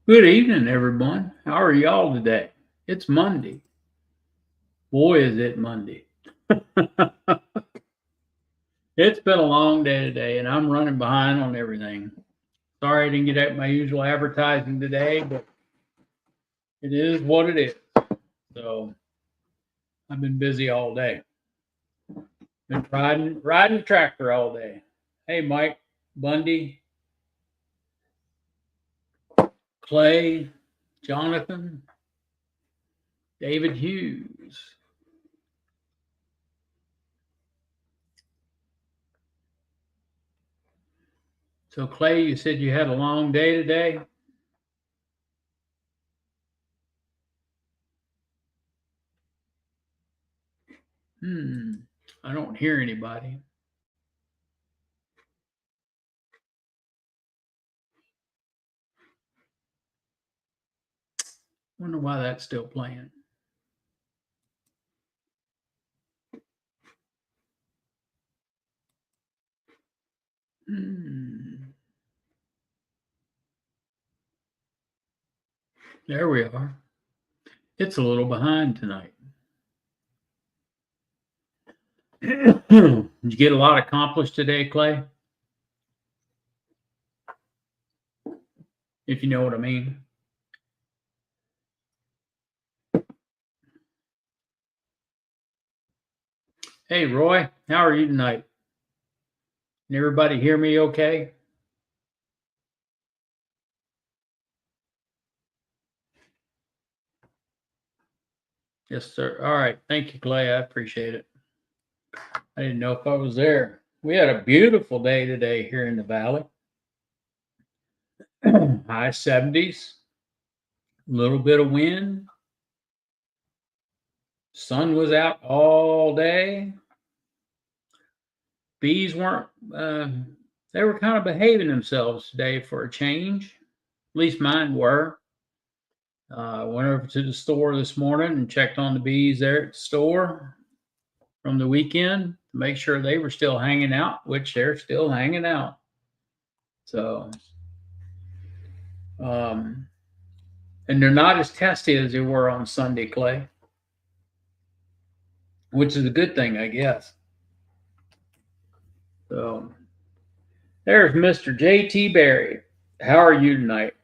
Good evening, everyone. How are y'all today? It's Monday. Boy, is it Monday. It's been a long day today, and I'm running behind on everything. Sorry I didn't get out my usual advertising today, but it is what it is. So I've been busy all day. Been riding the tractor all day. Hey, Mike, Bundy, Clay, Jonathan, David Hughes. So, Clay, you said you had a long day today? I don't hear anybody. Wonder why that's still playing. There we are. It's a little behind tonight. Did you get a lot accomplished today, Clay? If you know what I mean. Hey, Roy, how are you tonight? Can everybody hear me okay? Yes, sir. All right. Thank you, Clay. I appreciate it. I didn't know if I was there. We had a beautiful day today here in the valley. High 70s, a little bit of wind. Sun was out all day. Bees weren't, they were kind of behaving themselves today for a change. At least mine were. Went over to the store this morning and checked on the bees there at the store from the weekend to make sure they were still hanging out, which they're still hanging out. So, um, and they're not as testy as they were on Sunday, Clay, which is a good thing, I guess. So, there's Mr. J.T. Barry. How are you tonight?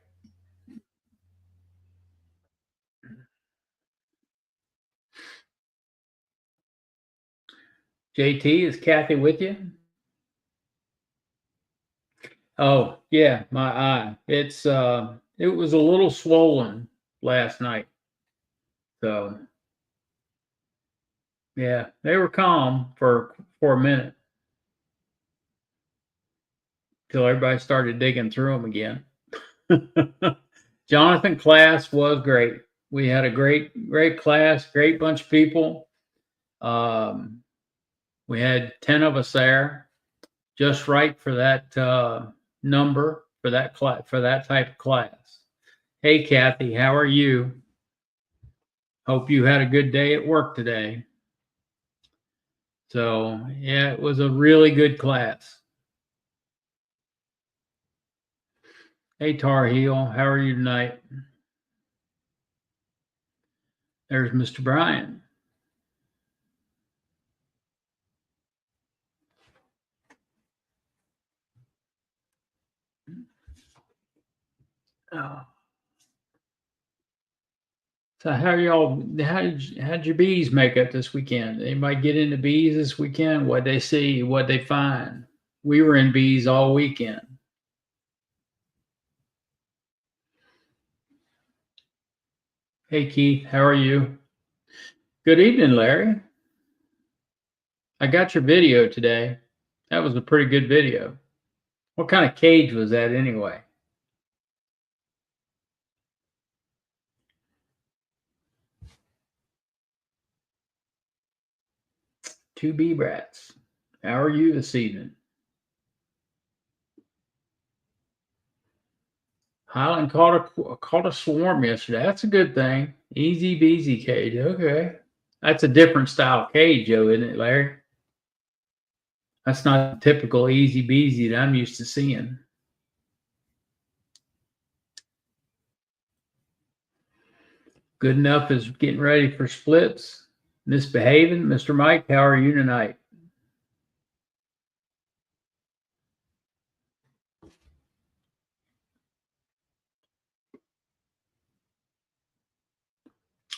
JT, is Kathy with you? Oh, yeah, my eye. It was a little swollen last night. So, yeah, they were calm for a minute till everybody started digging through them again. Jonathan class was great. We had a great class, great bunch of people. Um, we had 10 of us there, just right for that number for for that type of class. Hey, Kathy, how are you? Hope you had a good day at work today. So, yeah, it was a really good class. Hey, Tar Heel, how are you tonight? There's Mr. Brian. Oh. So how'd your bees make up this weekend? Anybody get into bees this weekend? What they see, what they find? We were in bees all weekend. Hey Keith, how are you? Good evening, Larry. I got your video today. That was a pretty good video. What kind of cage was that anyway? Two bee brats. How are you this evening? Highland caught a swarm yesterday. That's a good thing. Easy beasy cage. Okay. That's a different style cage, Joe, isn't it, Larry? That's not the typical easy beasy that I'm used to seeing. Good enough is getting ready for splits. Misbehaving. Mr. Mike, how are you tonight?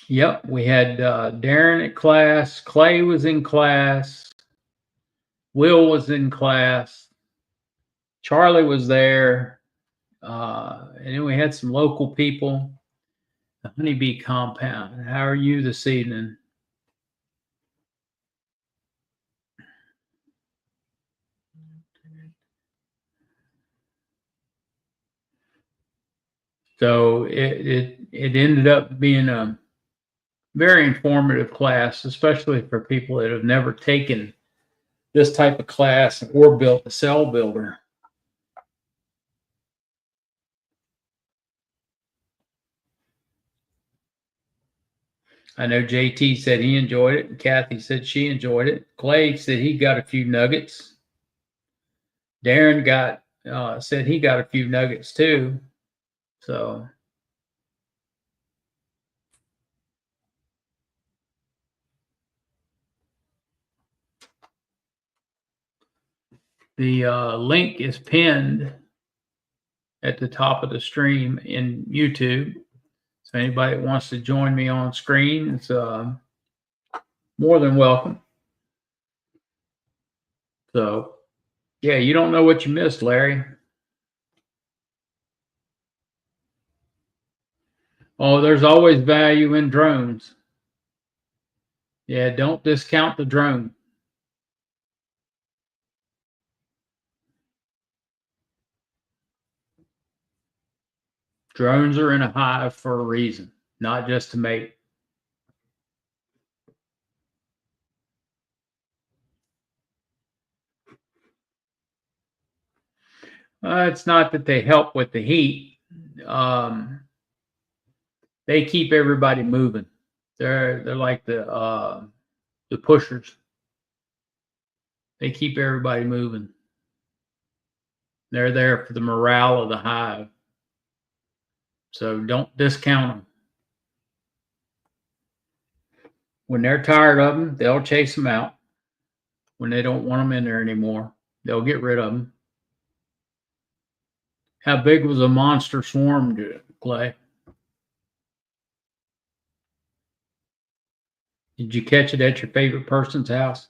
Yep, we had Darren at class. Clay was in class. Will was in class. Charlie was there. And then we had some local people. The Honeybee Compound. How are you this evening? So it ended up being a very informative class, especially for people that have never taken this type of class or built a cell builder. I know JT said he enjoyed it, and Kathy said she enjoyed it. Clay said he got a few nuggets. Darren said he got a few nuggets too. So the link is pinned at the top of the stream in YouTube. So anybody that wants to join me on screen is more than welcome. So yeah, you don't know what you missed, Larry. Oh, there's always value in drones. Yeah, don't discount the drone. Drones are in a hive for a reason, not just to mate. It's not that they help with the heat. They keep everybody moving. They're like the pushers. They keep everybody moving. They're there for the morale of the hive. So don't discount them. When they're tired of them, they'll chase them out. When they don't want them in there anymore, they'll get rid of them. How big was a monster swarm, Clay? Did you catch it at your favorite person's house?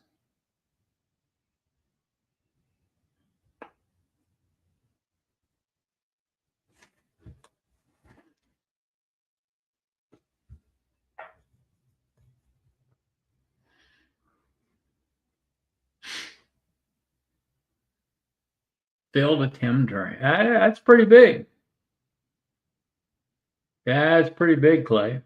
Filled a Tim drain. That's pretty big. Yeah, that's pretty big, Clay.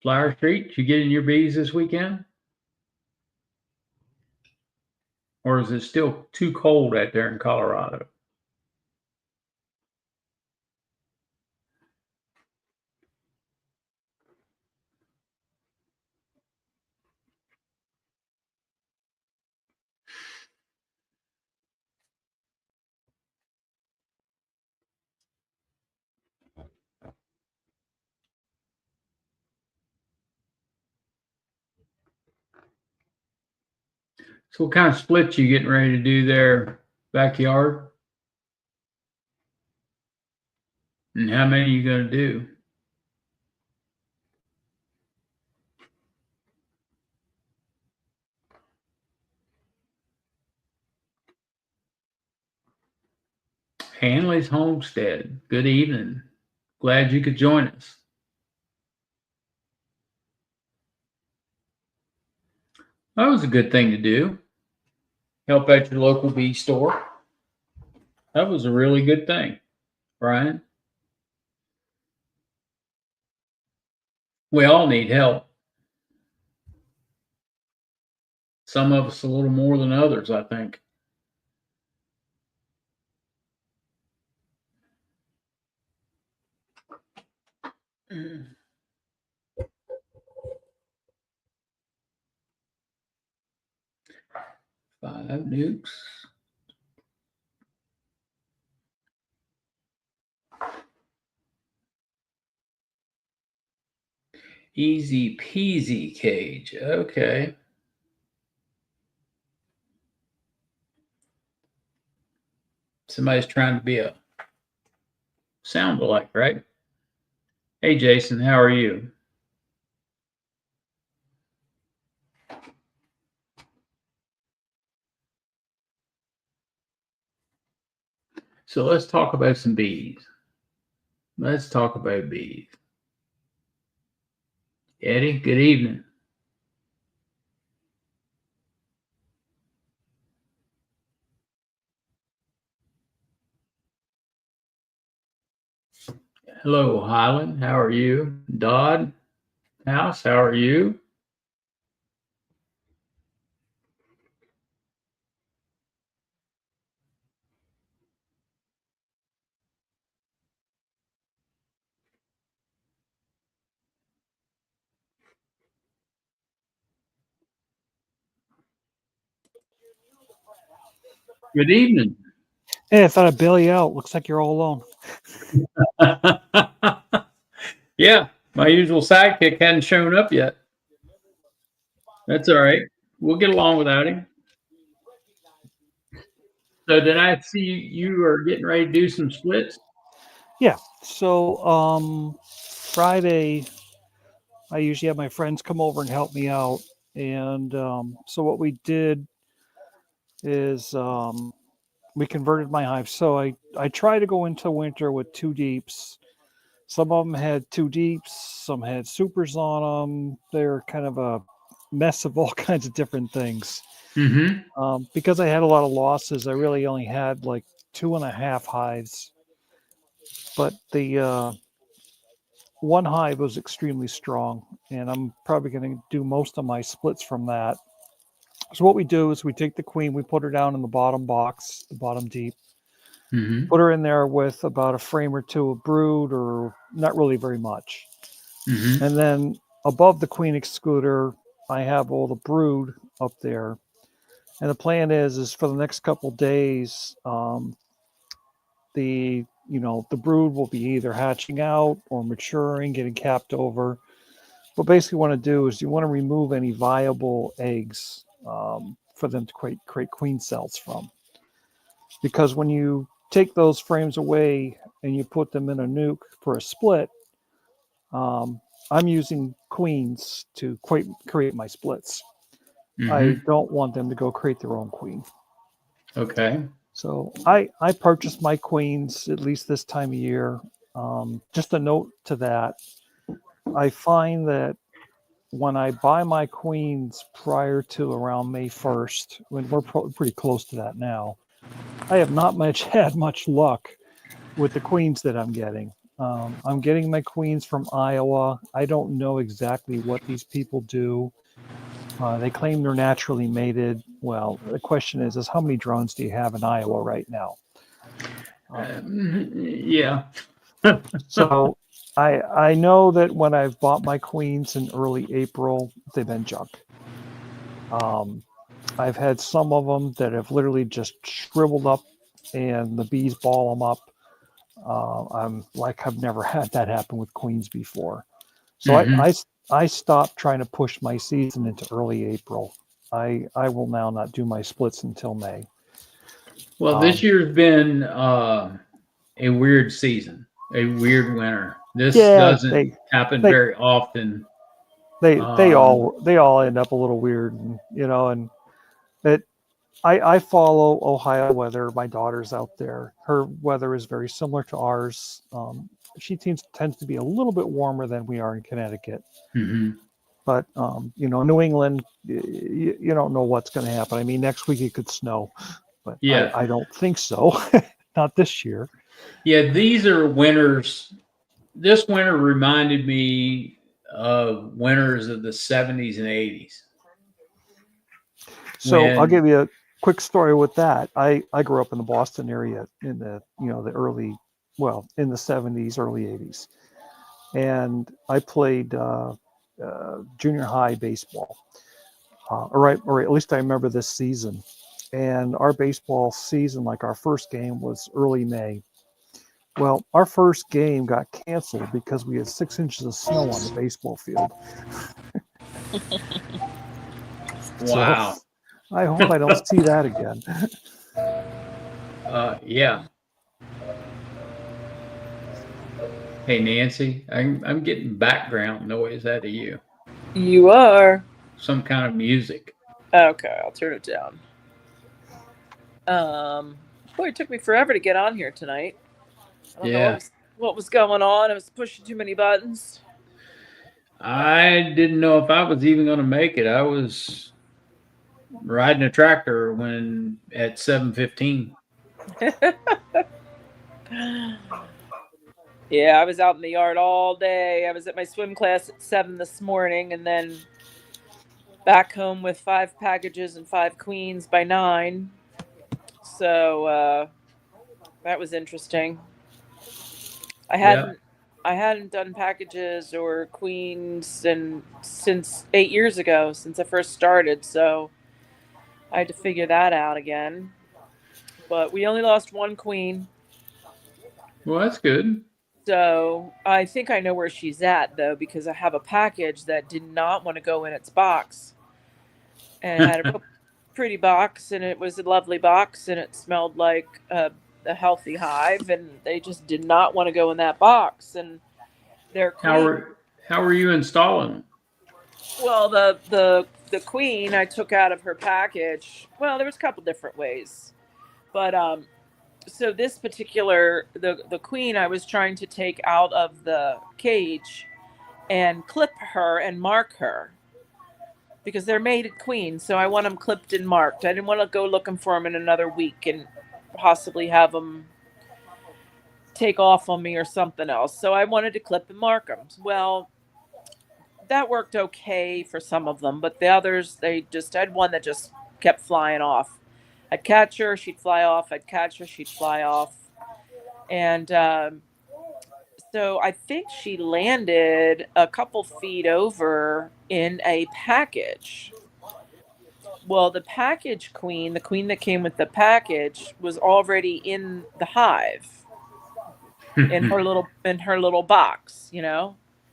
Flower Street, you getting your bees this weekend? Or is it still too cold out there in Colorado? So what kind of split you getting ready to do there, backyard? And how many are you going to do? Hanley's Homestead. Good evening. Glad you could join us. That was a good thing to do. Help out your local bee store. That was a really good thing, Brian. We all need help. Some of us a little more than others, I think. Five nukes. Easy peasy cage. Okay. Somebody's trying to be a sound alike, right? Hey, Jason, how are you? So let's talk about some bees. Let's talk about bees. Eddie, good evening. Hello, Highland. How are you? Dodd House, how are you? Good evening. Hey, I thought I'd bail you out. Looks like you're all alone. Yeah, my usual sidekick hadn't shown up yet. That's all right. We'll get along without him. So did I see you are getting ready to do some splits? Yeah. So Friday, I usually have my friends come over and help me out. And so what we did is we converted my hive. So I try to go into winter with two deeps. Some of them had two deeps, some had supers on them. They're kind of a mess of all kinds of different things. Mm-hmm. Because I had a lot of losses, I really only had like 2.5 hives. But the one hive was extremely strong, and I'm probably going to do most of my splits from that. So what we do is we take the queen, we put her down in the bottom box, the bottom deep, Mm-hmm. put her in there with about a frame or two of brood, or not really very much. Mm-hmm. And then above the queen excluder, I have all the brood up there. And the plan is for the next couple days, the brood will be either hatching out or maturing, getting capped over. What basically want to do is you want to remove any viable eggs for them to create queen cells from. Because when you take those frames away and you put them in a nuke for a split, um, I'm using queens to create my splits. I Mm-hmm. don't want them to go create their own queen. Okay. So I purchased my queens at least this time of year. Just a note to that, I find that when I buy my queens prior to around May 1st, when we're pretty close to that now, I have not much had much luck with the queens that I'm getting. I'm getting my queens from Iowa. I don't know exactly what these people do. They claim they're naturally mated. Well, the question is how many drones do you have in Iowa right now? Yeah. So I know that when I've bought my queens in early April, they've been junk. Um, I've had some of them that have literally just shriveled up and the bees ball them up. I'm like, I've never had that happen with queens before. So Mm-hmm. I stopped trying to push my season into early April. I will now not do my splits until May. Well, this Um, year's been a weird season, a weird winter. This yeah, doesn't happen they very often. they they Um, all they all end up a little weird, and it I follow Ohio weather. My daughter's out there. Her weather is very similar to ours. She tends to be a little bit warmer than we are in Connecticut. mhm. But New England, you don't know what's going to happen. I mean, next week it could snow, but Yeah, I don't think so. Not this year. yeah. These are winters. This winter reminded me of winters of the '70s and '80s So I'll when. give you a quick story with that. I grew up in the Boston area in the early, well, in the 70s, early 80s, and I played junior high baseball. Or at least I remember this season. And our baseball season, like our first game, was early May. Well, our first game got canceled because we had 6 inches of snow on the baseball field. Wow. So I hope I don't see that again. Yeah. Hey, Nancy, I'm getting background noise out of you. You are. Some kind of music. Okay, I'll turn it down. Boy, it took me forever to get on here tonight. I don't know Yeah. what was going on. I was pushing too many buttons. I didn't know if I was even going to make it. I was riding a tractor when at 7:15. Yeah, I was out in the yard all day. I was at my swim class at 7 this morning, and then back home with 5 packages and 5 queens by 9. So that was interesting. I Yeah. hadn't I hadn't done packages or queens since 8 years ago, since I first started. So I had to figure that out again. But we only lost one queen. Well, that's good. So I think I know where she's at, though, because I have a package that did not want to go in its box. And it had a real pretty box, and it was a lovely box, and it smelled like a healthy hive, and they just did not want to go in that box. And their how queen, are how are you installing them? well, the queen I took out of her package. Well, there was a couple different ways, but so this particular the queen I was trying to take out of the cage and clip her and mark her because they're mated queens, so I want them clipped and marked. I didn't want to go looking for them in another week and possibly have them take off on me or something else. So I wanted to clip and mark them. Well, that worked okay for some of them, but the others, they just had one that just kept flying off. I'd catch her, she'd fly off. I'd catch her, she'd fly off. And so I think she landed a couple feet over in a package. Well, the package queen, the queen that came with the package, was already in the hive in her little box,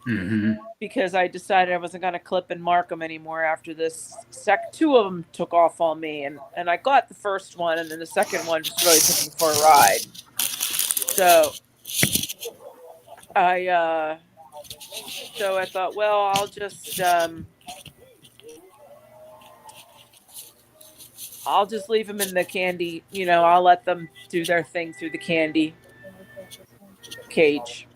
Hmm. because I decided I wasn't going to clip and mark them anymore after this. Two of them took off on me, and I got the first one, and then the second one just really took me for a ride. So I thought, well, I'll just leave them in the candy. I'll let them do their thing through the candy cage.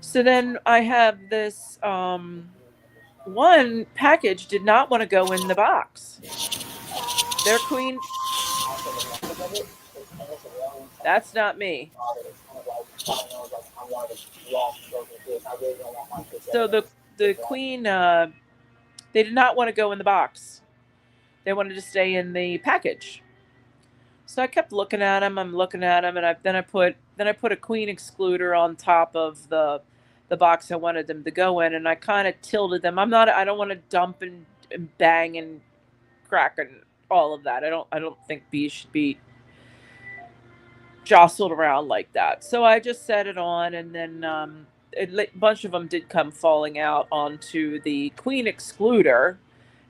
So then I have this one package did not want to go in the box. Their queen. That's not me. So the queen, they did not want to go in the box. They wanted to stay in the package. So I kept looking at them. I'm looking at them, and then I put a queen excluder on top of the box I wanted them to go in, and I kind of tilted them. I don't want to dump and bang and crack and all of that. I don't think bees should be jostled around like that. So I just set it on, and then a bunch of them did come falling out onto the queen excluder,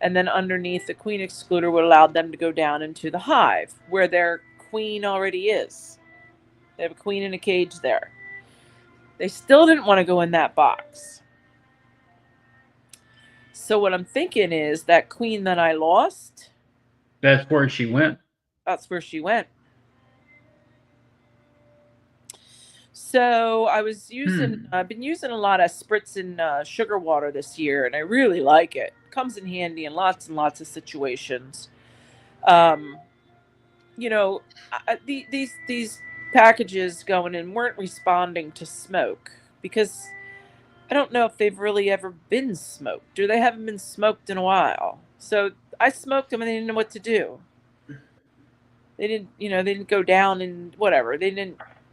and then underneath the queen excluder would allow them to go down into the hive where their queen already is. They have a queen in a cage there. They still didn't want to go in that box. So what I'm thinking is that queen that I lost, That's where she went. that's where she went. So I've been using a lot of spritzing sugar water this year, and I really like it. Comes in handy in lots and lots of situations. Um, these packages going in weren't responding to smoke because I don't know if they've really ever been smoked or they haven't been smoked in a while. So I smoked them and they didn't know what to do. They didn't go down and whatever.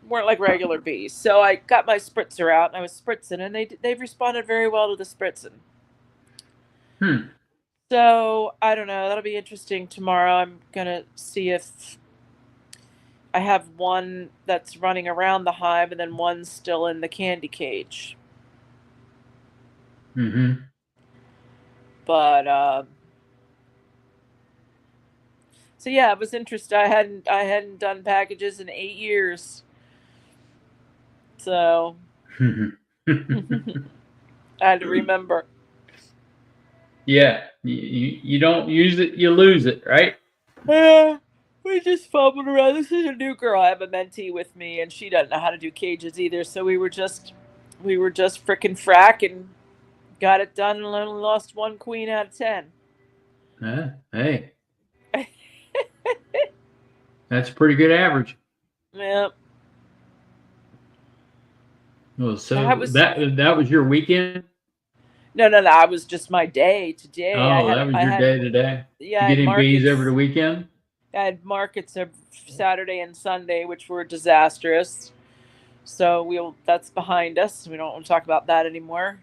Weren't like regular bees. So I got my spritzer out and I was spritzing, and they've responded very well to the spritzing. Hmm. So I don't know. That'll be interesting tomorrow. I'm gonna see I have one that's running around the hive, and then one's still in the candy cage. Mm-hmm. But so yeah, it was interesting. I hadn't done packages in 8 years, so I had to remember. Yeah, you don't use it, you lose it, right? Yeah, we just fumbled around. This is a new girl. I have a mentee with me, and she doesn't know how to do cages either. So we were just frickin' fracking, got it done, and only lost one queen out of 10. Hey, that's a pretty good average. Yeah, Well, so that was that was your weekend. no. I was just my day today. Oh, that was your day today. Yeah, You I had getting bees markets. over the weekend? I had markets of Saturday and Sunday, which were disastrous. So that's behind us. We don't want to talk about that anymore.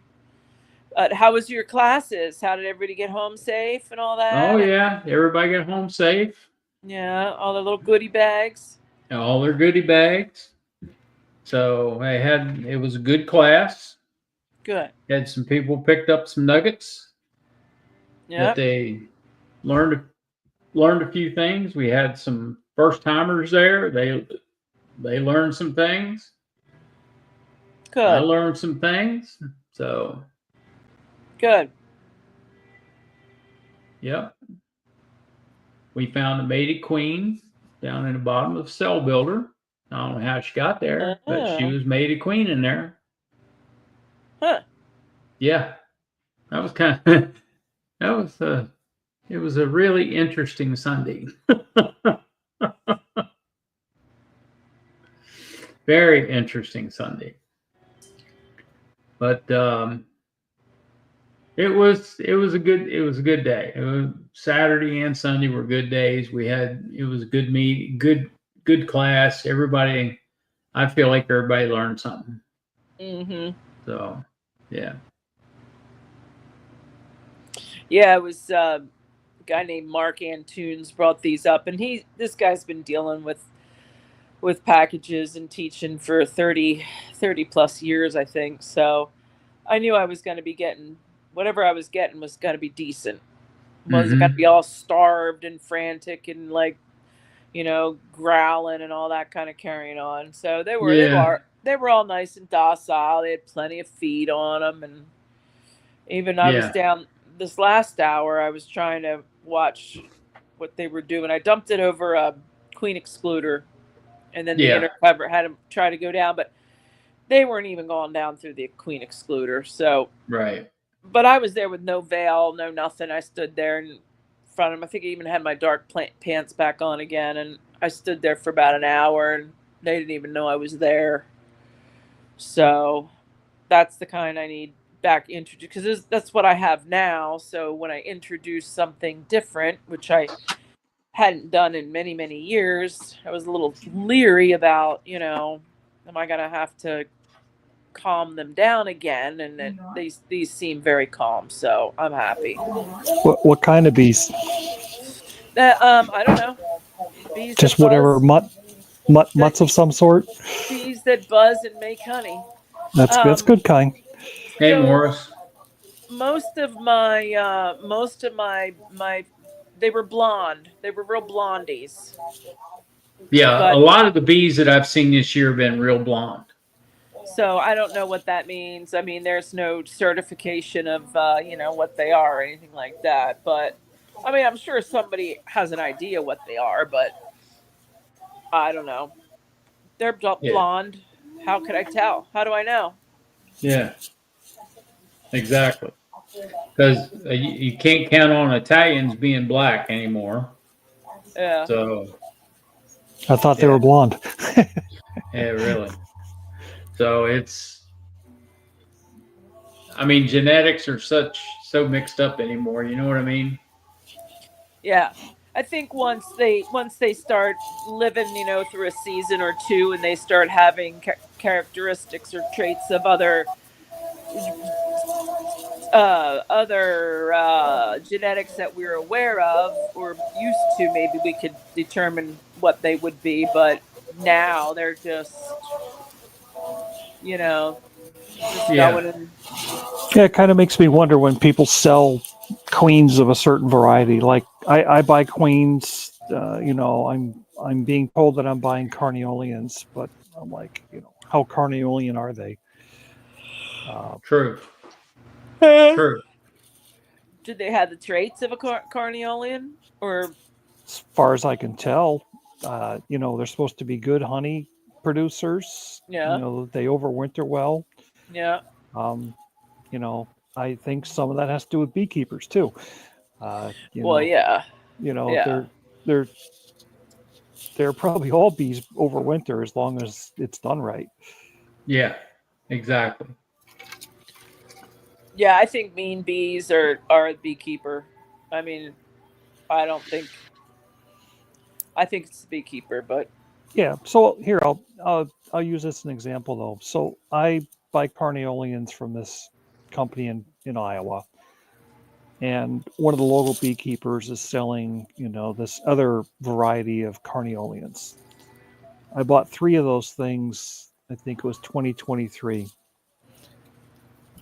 How was your classes? How did everybody get home safe and all Oh that? yeah, everybody got home safe. Yeah, all the little goodie bags. All their goodie bags. So it was a good class. Good. Had some people picked up some nuggets that Yep. they learned a few things. We had some first timers there. They learned some things. I Good. learned some things. So Good. yep. We found a mated queen down in the bottom of the cell builder. I don't know how she got there, but she Oh. was mated queen in there. Huh. Yeah. That was kind of it was a really interesting Sunday. Very interesting Sunday. But it was a good day. It was Saturday and Sunday were good days. It was a good good class. Everybody, I feel like everybody learned something. Mm-hmm. So yeah. Yeah, it was a guy named Mark Antunes brought these up, and this guy's been dealing with packages and teaching for 30 plus years, I think. So I knew I was going to be getting whatever I was getting was going to be decent. Wasn't going to be all starved and frantic and like, growling and all that kind of carrying on. So Yeah. they were all nice and docile. They had plenty of feed on them, and even I was Yeah. down this last hour. I was trying to watch what they were doing. I dumped it over a queen excluder, and then the Yeah. inner cover had to try to go down, but they weren't even going down through the queen excluder. So, Right. but I was there with no veil, no nothing. I stood there in front of them. I think I even had my dark pants back on again, and I stood there for about an hour, and they didn't even know I was there. So that's the kind I need back introduced, because that's what I have now. So when I introduce something different, which I hadn't done in many, many years, I was a little leery about, am I going to have to calm them down again? And these seem very calm, so I'm happy. What kind of bees? I don't know. Bees Just that whatever buzz, mutts of some sort. bees that buzz and make honey. That's good kind. Hey, So Morris. most of my they were blonde. They were real blondies. Yeah, a But lot of the bees that I've seen this year have been real blonde. so I don't know what that means. I mean, there's no certification of what they are or anything like that. But I mean, I'm sure somebody has an idea what they are, but I don't know. They're Yeah. blonde. How could I tell? How do I know? Yeah. Exactly. Because you can't count on Italians being black anymore. Yeah. So I thought they Yeah. were blonde. yeah, really. So I mean, genetics are so mixed up anymore. You know what I mean? Yeah. I think once they start living, through a season or two, and they start having characteristics or traits of other genetics that we're aware of or used to, maybe we could determine what they would be. But now they're just, you know, just Yeah. going in. Yeah, it kind of makes me wonder when people sell queens of a certain variety. Like I buy queens, I'm being told that I'm buying carnioleans, but I'm like, how carniolean are they? True. True. Did they have the traits of a carniolan? Or As far as I can tell, they're supposed to be good honey producers. yeah, They overwinter well. yeah. Um, I think some of that has to do with beekeepers too. Well, yeah, yeah. They're they're probably all bees overwinter as long as it's done right. Yeah. Exactly. Yeah, I think mean bees are a beekeeper. I mean, I don't think. I think it's the beekeeper, but Yeah. So here I'll use this as an example though. So I buy carnioleans from this company in Iowa, and one of the local beekeepers is selling this other variety of carnioleans. I bought 3 of those things. I think it was 2023.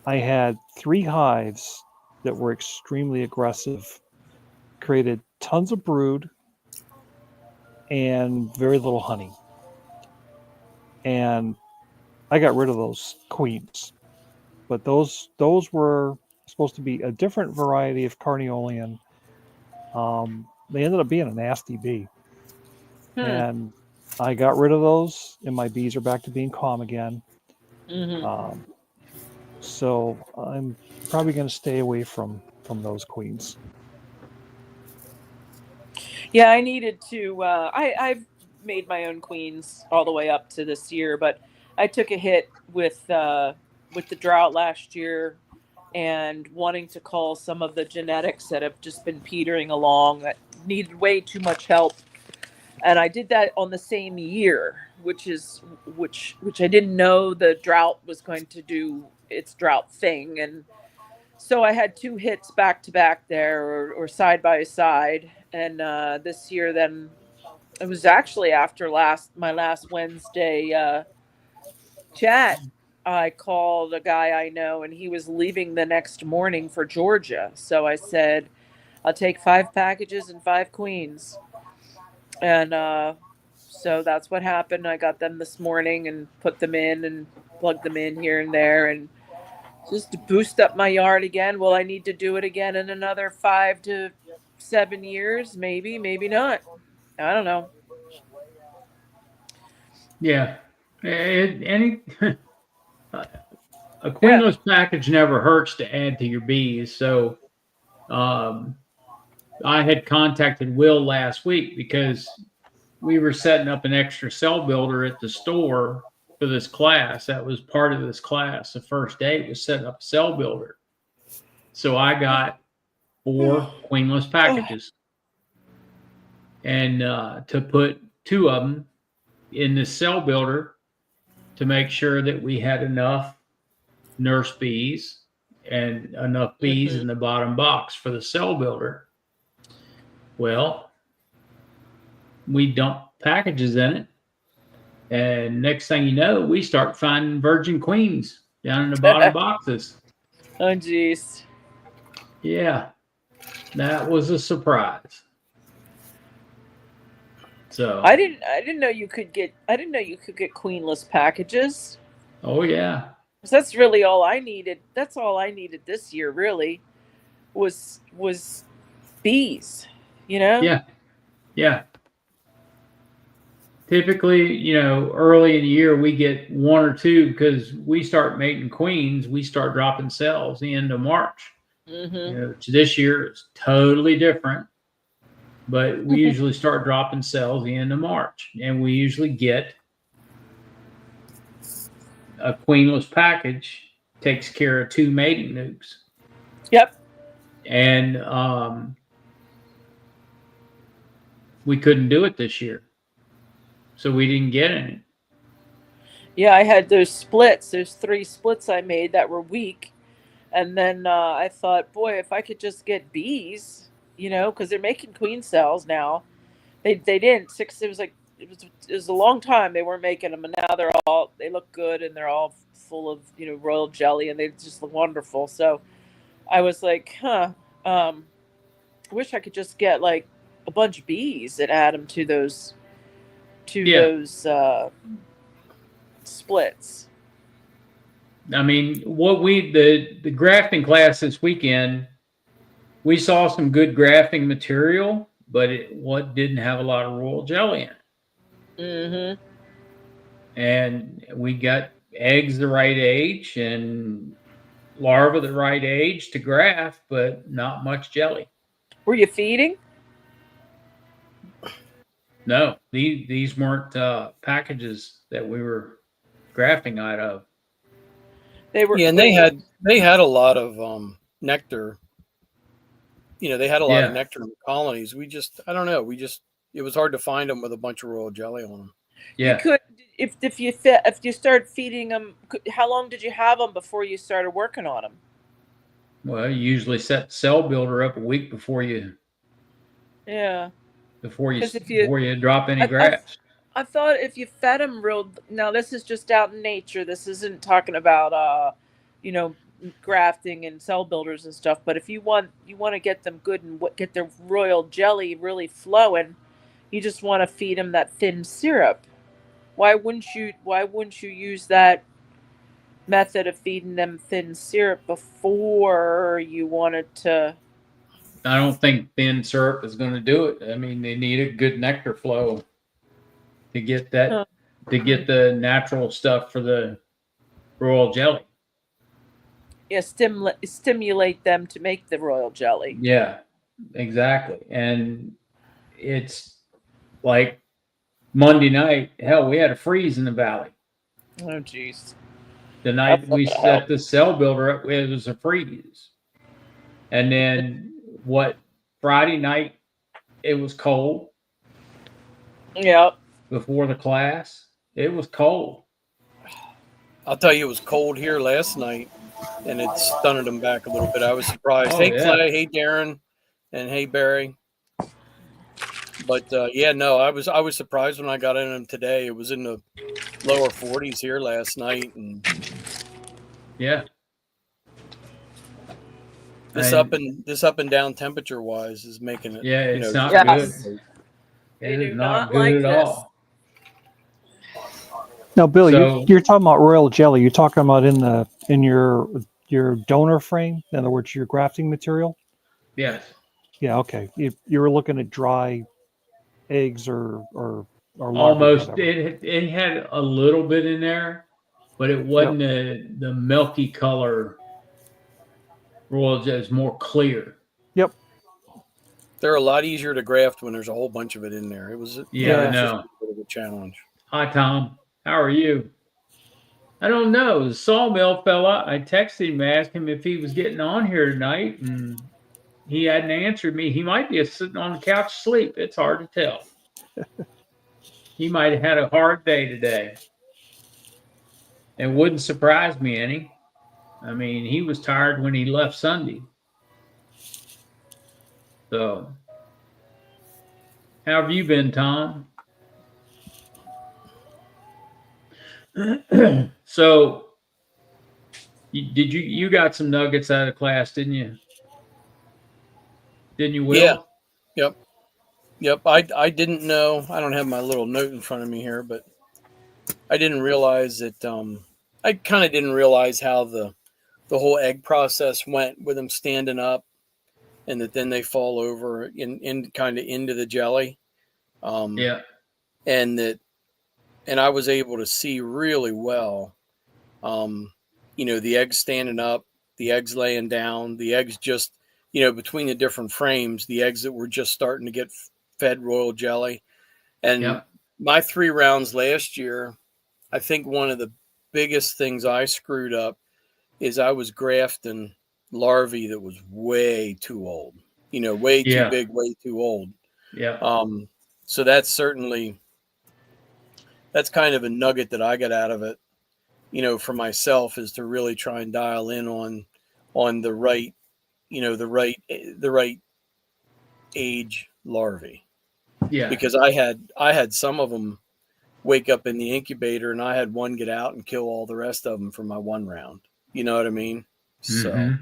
I had 3 hives that were extremely aggressive, created tons of brood and very little honey. And I got rid of those queens. But those were supposed to be a different variety of carniolean. They ended up being a nasty bee. And I got rid of those, and my bees are back to being calm again. mm-hmm. So I'm probably going to stay away from those queens. Yeah, I needed to. I've made my own queens all the way up to this year, but I took a hit with the drought last year, and wanting to cull some of the genetics that have just been petering along that needed way too much help. And I did that on the same year, which I didn't know the drought was going to do its drought thing. And so I had 2 hits back to back there, or side by side. And this year, then it was actually after my last Wednesday chat. I called a guy I know, and he was leaving the next morning for Georgia. So I said, "I'll take 5 packages and 5 queens." And so that's what happened. I got them this morning and put them in and plugged them in here and there, and just to boost up my yard again. Will I need to do it again in another 5 to 7 years? Maybe, maybe not. I don't know. Yeah. Any a Yeah. queenless package never hurts to add to your bees. So um, I had contacted Will last week because we were setting up an extra cell builder at the store for this class. That was part of this class. The first day was setting up a cell builder. So I got 4 queenless packages, and to put 2 of them in the cell builder to make sure that we had enough nurse bees and enough bees in the bottom box for the cell builder. Well, we dump packages in it, and next thing you know, we start finding virgin queens down in the bottom boxes. Oh, geez. Yeah, that was a surprise. So I didn't know you could get queenless packages. oh yeah, 'Cause that's really all I needed. That's all I needed this year, really, was bees. yeah, yeah. Typically, early in the year we get 1 or 2 because we start mating queens. We start dropping cells the end of March. Mm-hmm. This year it's totally different, but we usually start dropping cells the end of March, and we usually get a queenless package. Takes care of 2 mating nukes. Yep. And we couldn't do it this year, so we didn't get any. Yeah, I had those splits. There's 3 splits I made that were weak, and then I thought, boy, if I could just get bees, because they're making queen cells now. They didn't. It was like it was a long time they weren't making them, and now they look good, and they're all full of royal jelly, and they just look wonderful. So I was like, I wish I could just get like a bunch of bees and add them to those Yeah. splits. I mean, the grafting class this weekend, we saw some good grafting material, but what didn't have a lot of royal jelly in it. Mm-hmm. And we got eggs the right age and larvae the right age to graft, but not much jelly. Were you feeding? No, these weren't packages that we were grafting out of. They were. Yeah, and they had a lot of nectar. They had a lot of nectar in the colonies. I don't know. It was hard to find them with a bunch of royal jelly on them. Yeah. You could, if you started feeding them. How long did you have them before you started working on them? Well, you usually set the cell builder up a week before you. Yeah. Before you drop any grafts. I thought if you fed them now this is just out in nature. This isn't talking about grafting and cell builders and stuff. But if you want to get them good and get their royal jelly really flowing, you just want to feed them that thin syrup. Why wouldn't you use that method of feeding them thin syrup before you wanted to? I don't think thin syrup is going to do it. I mean, they need a good nectar flow to get that to get the natural stuff for the royal jelly. Yeah, stimulate them to make the royal jelly. Yeah, exactly. And it's like Monday night. Hell, we had a freeze in the valley. Oh, jeez. The night we set the cell builder up, it was a freeze. And then Friday night, it was cold. Yeah. Before the class, it was cold. I'll tell you, it was cold here last night, and it stunned them back a little bit. I was surprised. Oh, hey, yeah. Clay. Hey, Darren. And hey, Barry. But, I was surprised when I got in them today. It was in the lower 40s here last night. And yeah. This up and down temperature wise is making it. Yeah, it's not good. It is not good at all. Now, Bill, you're talking about royal jelly. You're talking about in your donor frame. In other words, your grafting material. Yes. Yeah. Okay. You were looking at dry eggs or almost. It had a little bit in there, but it wasn't the milky color. Royal jelly is more clear. Yep. They're a lot easier to graft when there's a whole bunch of it in there. It was I know. Just a bit of a challenge. Hi, Tom. How are you? I don't know. The sawmill fella, I texted him, asked him if he was getting on here tonight, and he hadn't answered me. He might be sitting on the couch asleep. It's hard to tell. He might have had a hard day today. It wouldn't surprise me any. I mean, he was tired when he left Sunday. So, how have you been, Tom? So, you got some nuggets out of class, didn't you? Didn't you, Will? Yeah. Yep. I didn't know. I don't have my little note in front of me here, but I didn't realize that. I kind of didn't realize how the whole egg process went with them standing up, and that then they fall over in kind of into the jelly. Yeah. And I was able to see really well, the eggs standing up, the eggs laying down, the eggs just, between the different frames, the eggs that were just starting to get fed royal jelly. And my 3 rounds last year, I think one of the biggest things I screwed up is I was grafting larvae that was way too old, way too big, way too old. Yeah. So that's kind of a nugget that I got out of it, for myself, is to really try and dial in on the right, the right age larvae. Yeah. because I had some of them wake up in the incubator, and I had one get out and kill all the rest of them for my one round. You know what I mean? So Mm-hmm.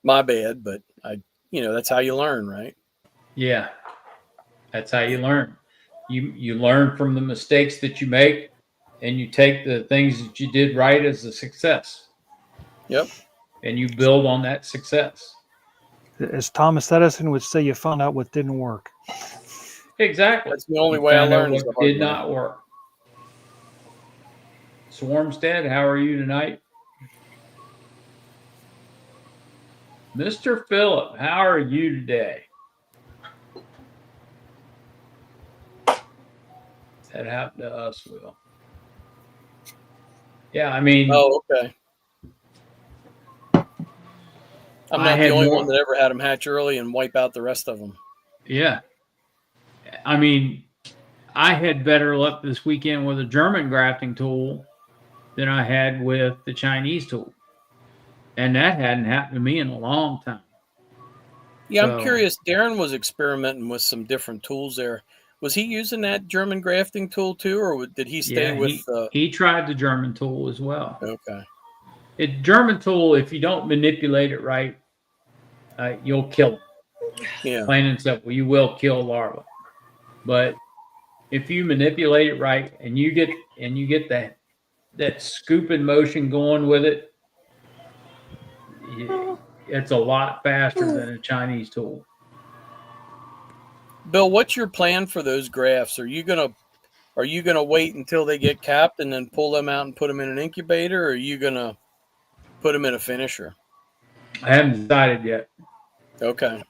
my bad, but that's how you learn, right? Yeah. That's how you learn. You learn from the mistakes that you make, and you take the things that you did right as a success, Yep. and you build on that success. As Thomas Edison would say, you found out what didn't work. Exactly. That's the only You way I found out learn is the what hard did way. not work. Swarmstead, how are you tonight? Mr. Phillip, how are you today? That happened to us, Will. Yeah, I mean, Oh, okay. I'm I not the had only one more. that ever had them hatch early and wipe out the rest of them. Yeah. I mean, I had better luck this weekend with a German grafting tool than I had with the Chinese tool. And that hadn't happened to me in a long time. Yeah, I'm So, curious. Darren was experimenting with some different tools there. Was he using that German grafting tool too, or did he stay yeah, with the? he tried the German tool as well. Okay. German tool, if you don't manipulate it right, you'll kill it. Yeah. Plain and simple, you will kill larvae. But if you manipulate it right and you get that scooping motion going with it, it's a lot faster than a Chinese tool. Bill, what's your plan for those grafts? Are you gonna wait until they get capped and then pull them out and put them in an incubator, or are you gonna put them in a finisher? I haven't decided yet. Okay.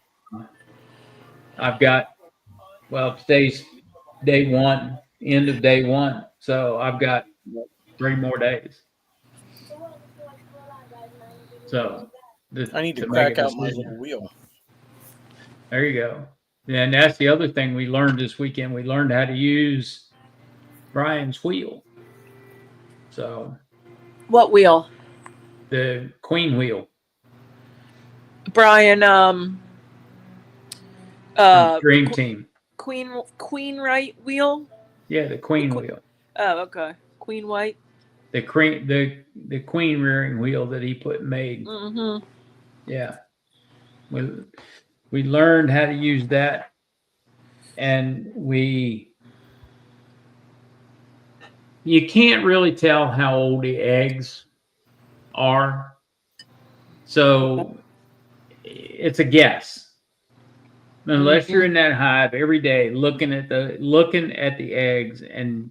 I've got, well, today's day one, end of day one. So I've got 3 more days. So I need to to make a crack out my decision. little wheel. There you go. And that's the other thing we learned this weekend. We learned how to use Brian's wheel. So What wheel? the queen wheel Brian, from Dream Team. Queen right wheel? Yeah, the queen wheel. Oh, okay. Queen white. The queen rearing wheel that he made. Mm-hmm. Yeah. We learned how to use that, and you can't really tell how old the eggs are. So it's a guess. Unless you're in that hive every day looking at the eggs and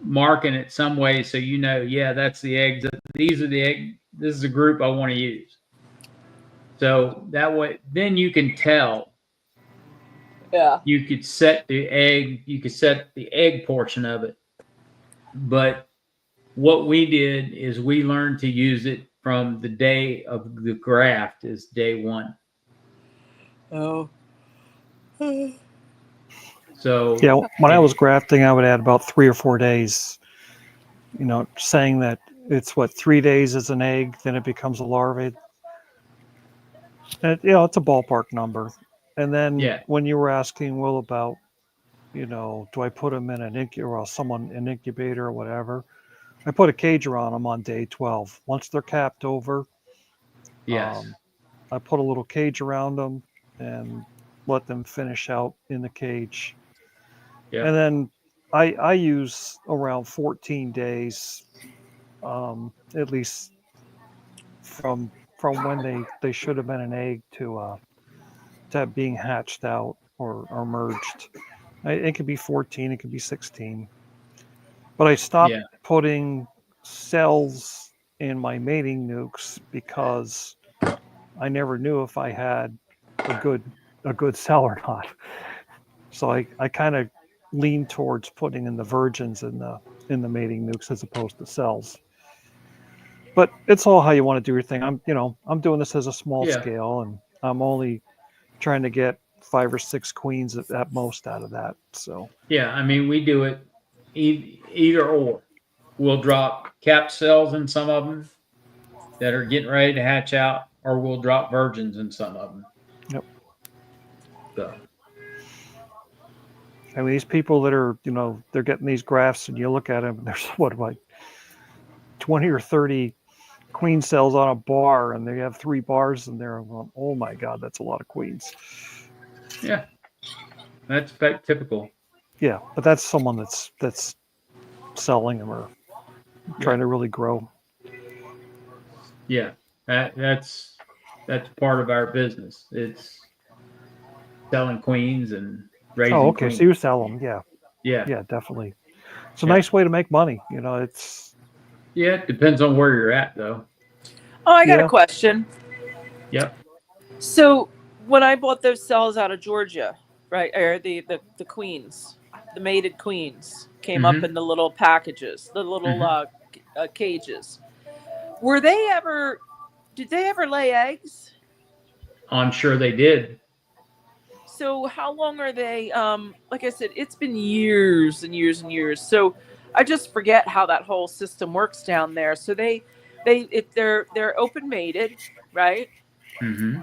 marking it some way so you know, yeah, that's the eggs. These are the egg. This is the group I want to use. So that way, then you can tell. Yeah. You could set the egg portion of it. But what we did is we learned to use it from the day of the graft is day one. Oh. So Yeah, when I was grafting, I would add about 3 or 4 days. Saying that it's 3 days as an egg, then it becomes a larvae. And, it's a ballpark number. And then when you were asking Will about, do I put them in an incubator or whatever, I put a cage around them on day 12. Once they're capped over, I put a little cage around them and let them finish out in the cage. Yeah. And then I use around 14 days, at least from when they should have been an egg to being hatched out or merged. It could be 14, it could be 16. But I stopped putting cells in my mating nukes because I never knew if I had a good cell or not. So I kind of lean towards putting in the virgins in the mating nukes as opposed to cells. But it's all how you want to do your thing. I'm doing this as a small scale, and I'm only trying to get 5 or 6 queens at most out of that. So yeah, I mean, we do it either or. We'll drop capped cells in some of them that are getting ready to hatch out, or we'll drop virgins in some of them. Yep. So I mean, these people that are, they're getting these grafts, and you look at them, and there's like 20 or 30 queen cells on a bar, and they have 3 bars in there. I'm going, oh my God, that's a lot of queens. Yeah, that's typical. Yeah, but that's someone that's selling them or trying to really grow. Yeah, that's part of our business. It's selling queens and raising Oh, okay. queens. So you sell them, yeah, Yeah, definitely. It's a nice way to make money. It's yeah. It depends on where you're at, though. Oh, I got a question. Yep. So when I bought those cells out of Georgia, right, or the queens, the mated queens came up in the little packages, the little cages. Were they ever? Did they ever lay eggs? I'm sure they did. So how long are they? Like I said, it's been years and years and years. So I just forget how that whole system works down there. So they're open mated, right? Mm-hmm.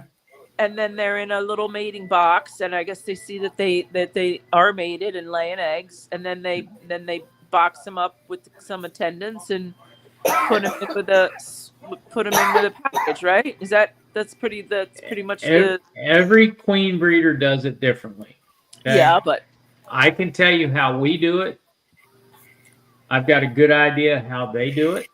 And then they're in a little mating box, and I guess they see that they are mated and laying eggs, and then they box them up with some attendants and put them in with a package, right? That's pretty much every queen breeder does it differently. Okay? Yeah, but I can tell you how we do it. I've got a good idea how they do it.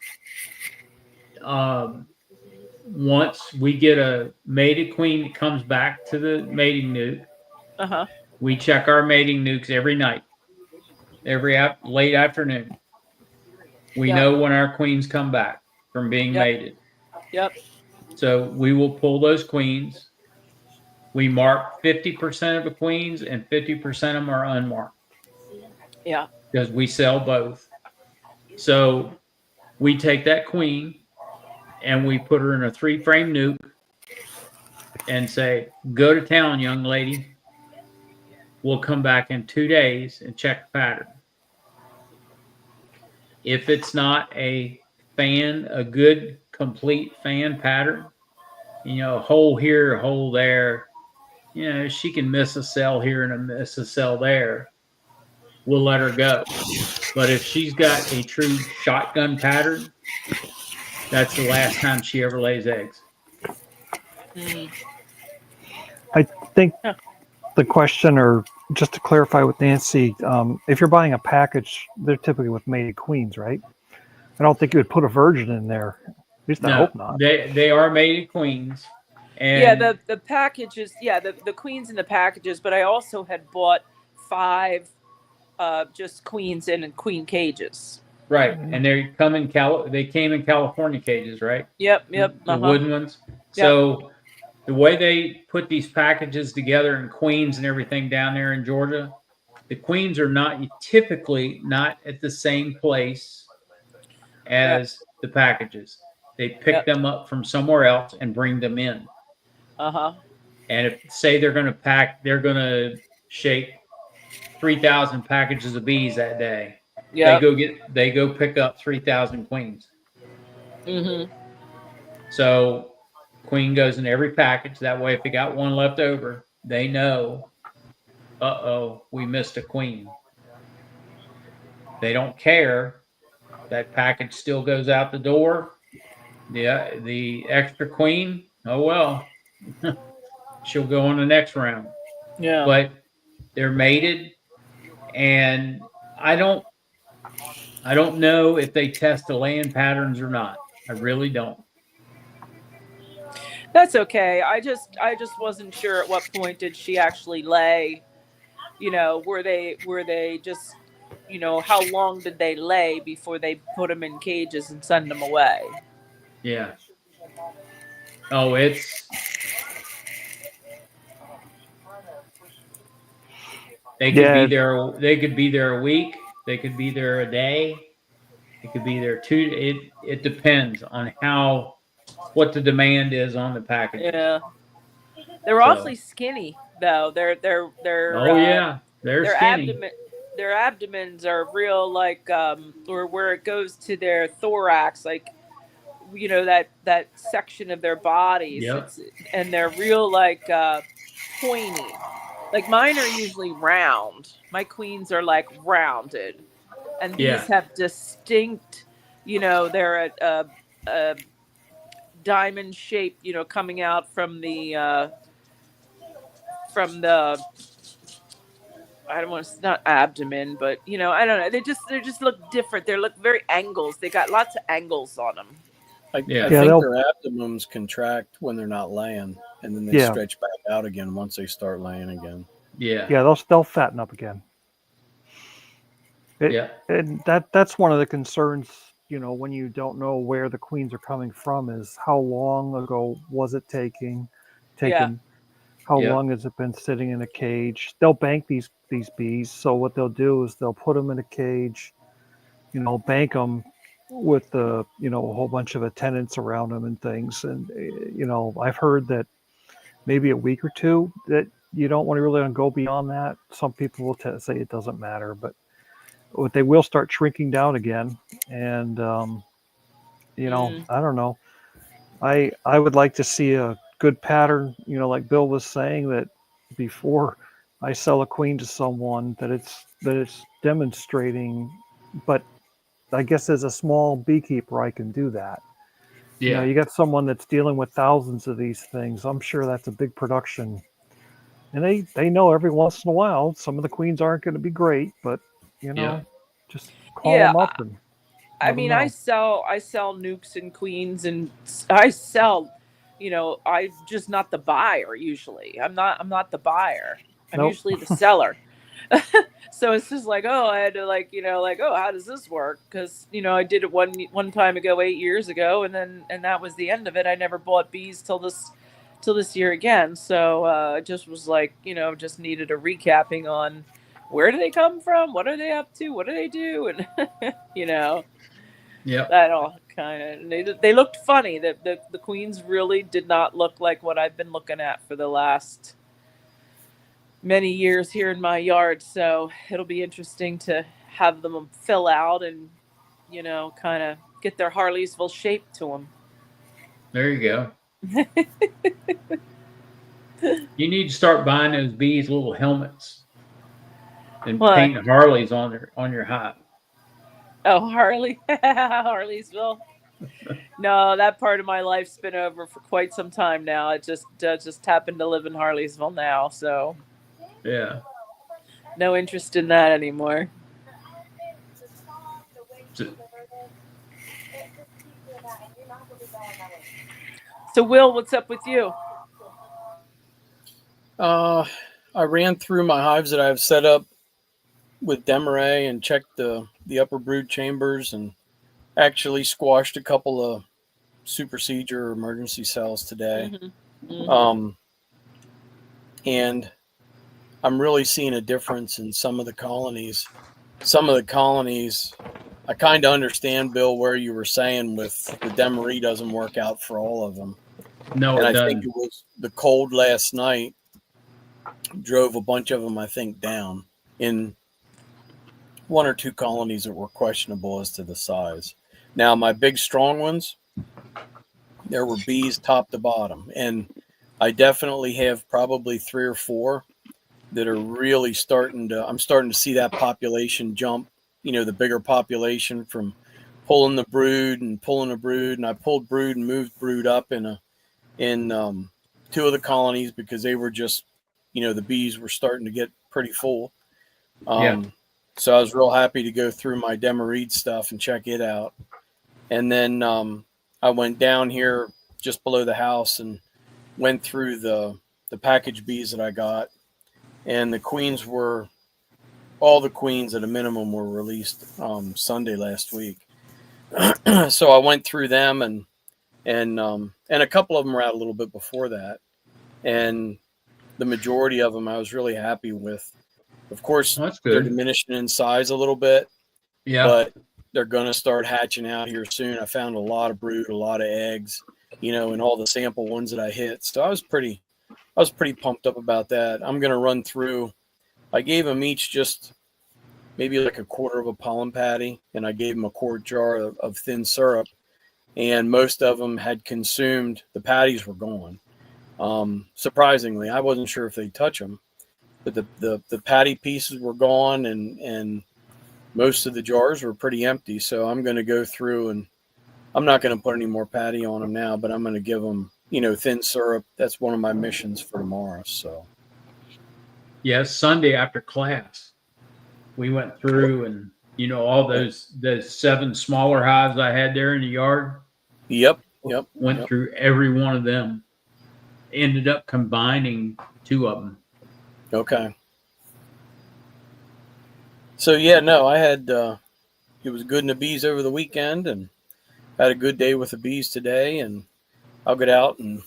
Once we get a mated queen that comes back to the mating nuke, we check our mating nukes every night, every late afternoon. We know when our queens come back from being mated. Yep. So we will pull those queens. We mark 50% of the queens, and 50% of them are unmarked. Yeah. Because we sell both. So we take that queen and we put her in a 3-frame nuke and say, go to town, young lady. We'll come back in 2 days and check the pattern. If it's not a good, complete fan pattern, a hole here, a hole there, she can miss a cell here and miss a cell there. We'll let her go. But if she's got a true shotgun pattern, that's the last time she ever lays eggs. I think the question, or just to clarify with Nancy, if you're buying a package, they're typically with mated queens, right? I don't think you would put a virgin in there. At least I hope not. They are mated queens. And yeah, the packages, the queens in the packages, but I also had bought 5 just queens in queen cages. Right, and they came in California cages, right? Yep. The wooden ones. Yep. So the way they put these packages together in queens and everything down there in Georgia, the queens are typically not at the same place as the packages. They pick them up from somewhere else and bring them in. And if say they're going to shake 3,000 packages of bees that day. They go pick up 3,000 queens. So queen goes in every package. That way, if they got one left over, they know, we missed a queen. They don't care. That package still goes out the door. The extra queen, oh well. She'll go on the next round. Yeah. But they're mated, and I don't know if they test the laying patterns or not. I really don't. That's okay. I just wasn't sure at what point did she actually lay. Were they just, how long did they lay before they put them in cages and send them away? Yeah. Oh, they could be there. They could be there a week. They could be there a day. It could be there 2. It depends on what the demand is on the package. Yeah. They're awfully skinny though. They're they're skinny. Their abdomens are real, like or where it goes to their thorax, like that section of their bodies. Yep. And they're real, like pointy. Like mine are usually round. My queens are like rounded, and these have distinct, they're a diamond shape, coming out from the I don't want to, not abdomen, but I don't know. They just look different. They look very angles. They got lots of angles on them. I Yeah, think their abdomens contract when they're not laying, and then they stretch back out again once they start laying again. Yeah. Yeah, they'll fatten up again. And that's one of the concerns, when you don't know where the queens are coming from, is how long ago was it taken? How long has it been sitting in a cage? They'll bank these bees. So what they'll do is they'll put them in a cage, bank them with a whole bunch of attendants around them and things. And I've heard that maybe a week or two, that you don't want to really go beyond that. Some people will say it doesn't matter, but they will start shrinking down again. And I don't know. I would like to see a good pattern, like Bill was saying, that before I sell a queen to someone, that it's demonstrating. But I guess as a small beekeeper, I can do that. You got someone that's dealing with thousands of these things. I'm sure that's a big production, and they know every once in a while some of the queens aren't going to be great, but just call them up and. I mean, I sell nukes and queens, and I sell, I'm just not the buyer usually. I'm not the buyer. I'm usually the seller. So it's just like, oh, I had to oh, how does this work? Because I did it one time ago, 8 years ago, and that was the end of it. I never bought bees till this year again. So it just was like, just needed a recapping on where do they come from, what are they up to, what do they do, and that all kind of, they looked funny. The queens really did not look like what I've been looking at for the last many years here in my yard. So it'll be interesting to have them fill out and, kind of get their Harleysville shape to them. There you go. You need to start buying those bees little helmets and paint Harleys on your hive. Oh, Harleysville. No, that part of my life's been over for quite some time now. I just happened to live in Harleysville now, so no interest in that anymore. So Will, what's up with you? I ran through my hives that I've set up with Demaray and checked the upper brood chambers, and actually squashed a couple of supersedure or emergency cells today. And I'm really seeing a difference in some of the colonies. I kind of understand, Bill, where you were saying with the Demery doesn't work out for all of them. No, and it I doesn't. think it was the cold last night drove a bunch of them, I think, down in one or two colonies that were questionable as to the size. Now, my big strong ones, there were bees top to bottom, and I definitely have probably 3 or 4 that are really I'm starting to see that population jump, the bigger population from pulling a brood, and I pulled brood and moved brood up in 2 of the colonies because they were just, the bees were starting to get pretty full. So I was real happy to go through my Demereed stuff and check it out. And then I went down here just below the house and went through the package bees that I got. And all the queens at a minimum were released Sunday last week. So I went through them, and a couple of them were out a little bit before that. And the majority of them I was really happy with. Of course, they're diminishing in size a little bit, but they're going to start hatching out here soon. I found a lot of brood, a lot of eggs, and all the sample ones that I hit. So I was pretty pumped up about that. I'm going to run through. I gave them each just maybe like a quarter of a pollen patty, and I gave them a quart jar of thin syrup, and most of them had consumed. The patties were gone. Surprisingly, I wasn't sure if they'd touch them. but the patty pieces were gone, and most of the jars were pretty empty. So I'm going to go through, and I'm not going to put any more patty on them now, but I'm going to give them, thin syrup. That's one of my missions for tomorrow. So Yes, Sunday after class, we went through and all those 7 smaller hives I had there in the yard. Yep. Went through every one of them. Ended up combining 2 of them. Okay. So yeah, no, I had it was good in the bees over the weekend, and had a good day with the bees today, and I'll get out and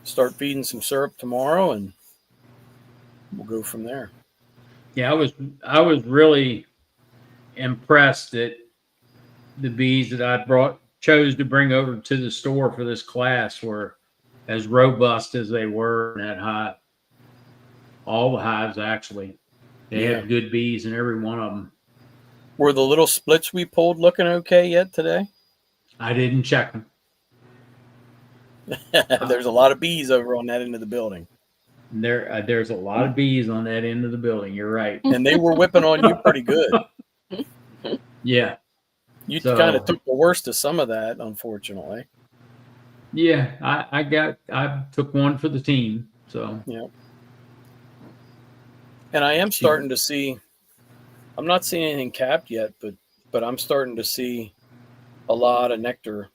start feeding some syrup tomorrow, and we'll go from there. Yeah, I was really impressed that the bees that I chose to bring over to the store for this class were as robust as they were in that hive. All the hives, actually. They had good bees in every one of them. Were the little splits we pulled looking okay yet today? I didn't check them. There's a lot of bees over on that end of the building. There's a lot of bees on that end of the building. You're right. And they were whipping on you pretty good. Yeah. You kind of took the worst of some of that, unfortunately. Yeah, I took one for the team. So yeah. And I am starting to see, I'm not seeing anything capped yet, but I'm starting to see a lot of nectar,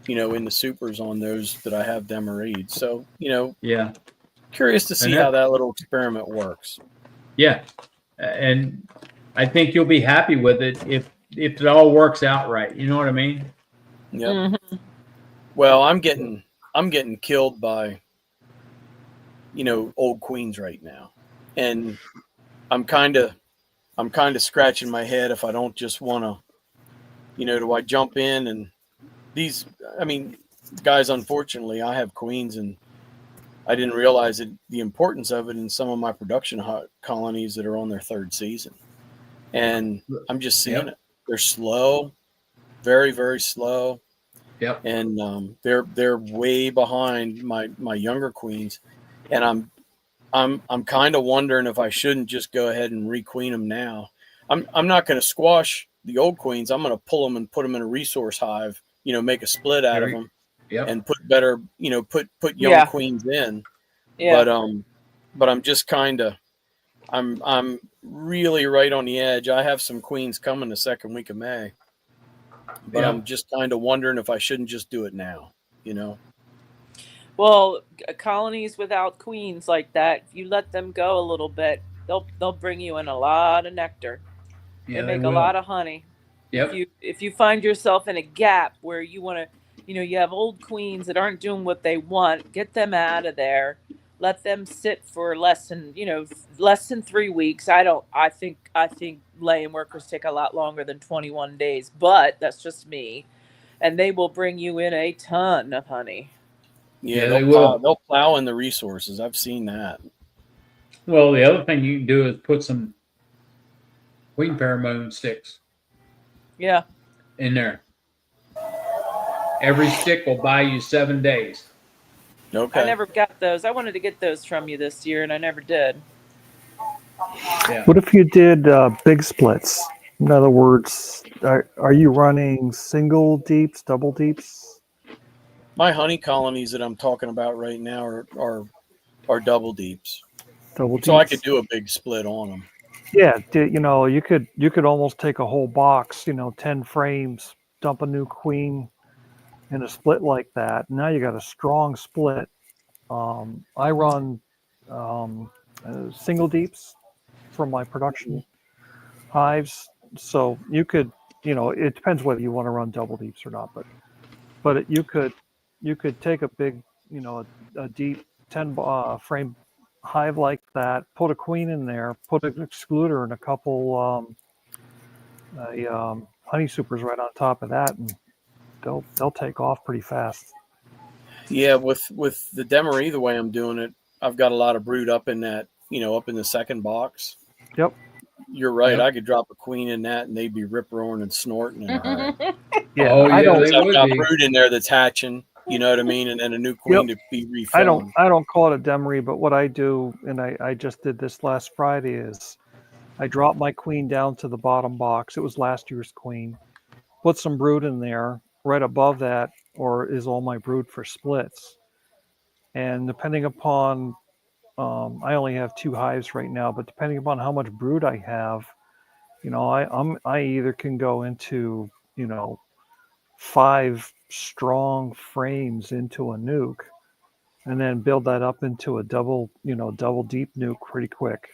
in the supers on those that I have demerid. So, yeah, curious to see how that little experiment works. Yeah. And I think you'll be happy with it if it all works out right. You know what I mean? Yeah. Mm-hmm. Well, I'm getting killed by, old queens right now. And I'm kind of scratching my head if I don't just want to, do I jump in and these, guys, unfortunately, I have queens, and I didn't realize the importance of it in some of my production colonies that are on their 3rd season. And I'm just seeing it. They're slow, very, very slow. Yep. And they're way behind my younger queens. And I'm kind of wondering if I shouldn't just go ahead and requeen them now. I'm not going to squash the old queens. I'm going to pull them and put them in a resource hive, make a split out of them, and put better, put young queens in. Yeah. But I'm just kind of, I'm really right on the edge. I have some queens coming the 2nd week of May, but I'm just kind of wondering if I shouldn't just do it now, Well, colonies without queens like that, if you let them go a little bit, they'll bring you in a lot of nectar. Yeah, they make a lot of honey. Yep. If you find yourself in a gap where you want to, you have old queens that aren't doing what they want, get them out of there. Let them sit for less than 3 weeks. I think laying workers take a lot longer than 21 days, but that's just me. And they will bring you in a ton of honey. Yeah, they'll plow in the resources. I've seen that. Well, the other thing you can do is put some queen pheromone sticks. Yeah. In there. Every stick will buy you 7 days. Okay. I never got those. I wanted to get those from you this year, and I never did. Yeah. What if you did big splits? In other words, are you running single deeps, double deeps? My honey colonies that I'm talking about right now are double deeps. Double deeps. So I could do a big split on them. Yeah, you could almost take a whole box, 10 frames, dump a new queen in a split like that. Now you got a strong split. I run single deeps for my production hives, so you could, it depends whether you want to run double deeps or not, but you could take a big, a deep 10 frame hive like that, put a queen in there, put an excluder and a couple honey supers right on top of that, and they'll take off pretty fast. Yeah, with the demery, the way I'm doing it, I've got a lot of brood up in that, up in the 2nd box. Yep. You're right. Yep. I could drop a queen in that, and they'd be rip roaring and snorting in a hurry. Yeah, I've got brood in there that's hatching. You know what I mean? And then a new queen to be I refilled. don't call it a demery, but what I do, and I just did this last Friday, is I drop my queen down to the bottom box. It was last year's queen. Put some brood in there. Right above that, or is all my brood for splits. And depending upon, I only have 2 hives right now, but depending upon how much brood I have, I either can go into 5 strong frames into a nuke, and then build that up into a double deep nuke pretty quick.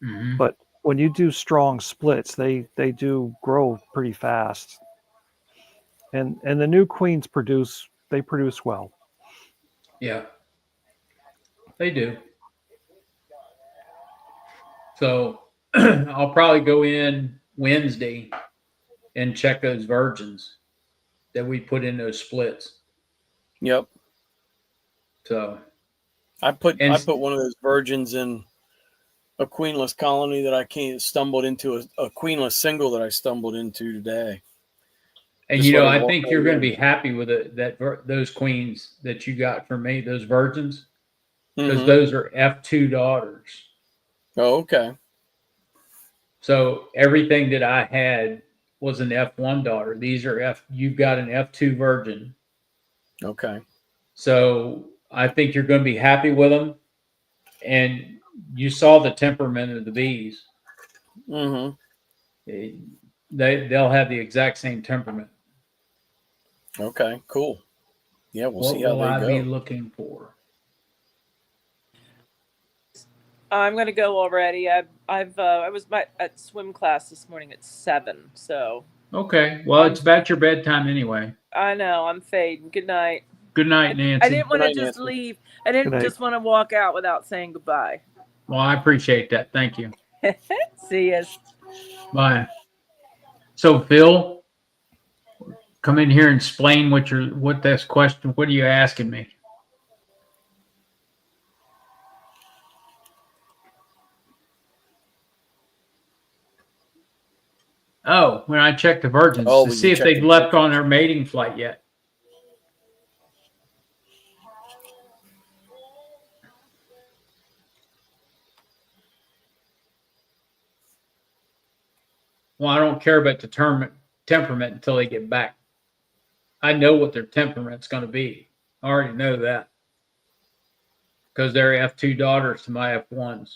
Mm-hmm. But when you do strong splits, they do grow pretty fast. And the new queens produce well. Yeah, they do. So I'll probably go in Wednesday and check those virgins that we put in those splits. Yep. So I put and one of those virgins in a queenless colony that stumbled into a queenless single that I stumbled into today. and Just let her I walk think right you're going to in. be happy with it those queens that you got from me, those virgins, because Mm-hmm. those are F2 daughters. Oh, okay. So everything that I had was an F1 daughter. These are you've got an F2 virgin. Okay. So I think you're going to be happy with them. And you saw the temperament of the bees. Mm-hmm. They'll have the exact same temperament. Okay, cool. Yeah, we'll What see how will they I go. be looking for? I'm gonna go already. I was at swim class this morning at 7. So Okay. Well, it's about your bedtime anyway. I know I'm fading. Good night. Good night, Nancy. I didn't want to night, just Nancy. leave. I didn't just want to walk out without saying goodbye. Well, I appreciate that. Thank you. See ya. Bye. So, Phil, come in here and explain what this question. What are you asking me? Oh, when I checked the virgins to when see you if check they'd the left virgins. on their mating flight yet. Well, I don't care about temperament until they get back. I know what their temperament's going to be. I already know that because they're F2 daughters to my F1s.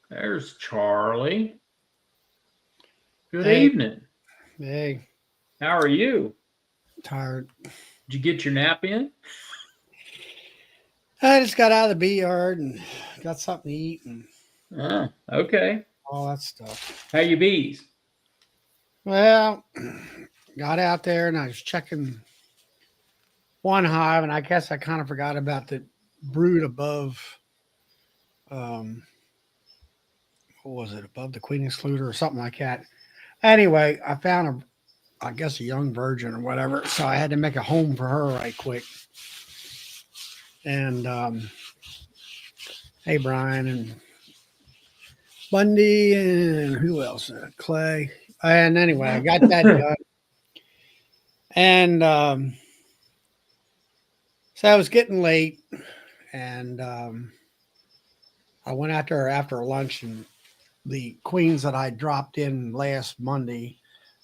There's Charlie. Good evening. Hey, How are you? tired. Did you get your nap in? I just got out of the bee yard and got something to eat and Oh, okay. all that stuff. How you bees? Well, got out there and I was checking one hive, and I guess I kind of forgot about the brood above. What was it, above the queen excluder or something like that? Anyway, I found I guess a young virgin or whatever, so I had to make a home for her right quick. And hey, Brian and Bundy and who else? Clay. And anyway, I got that done. And so it was getting late, and I went out there after lunch, and the queens that I dropped in last Monday,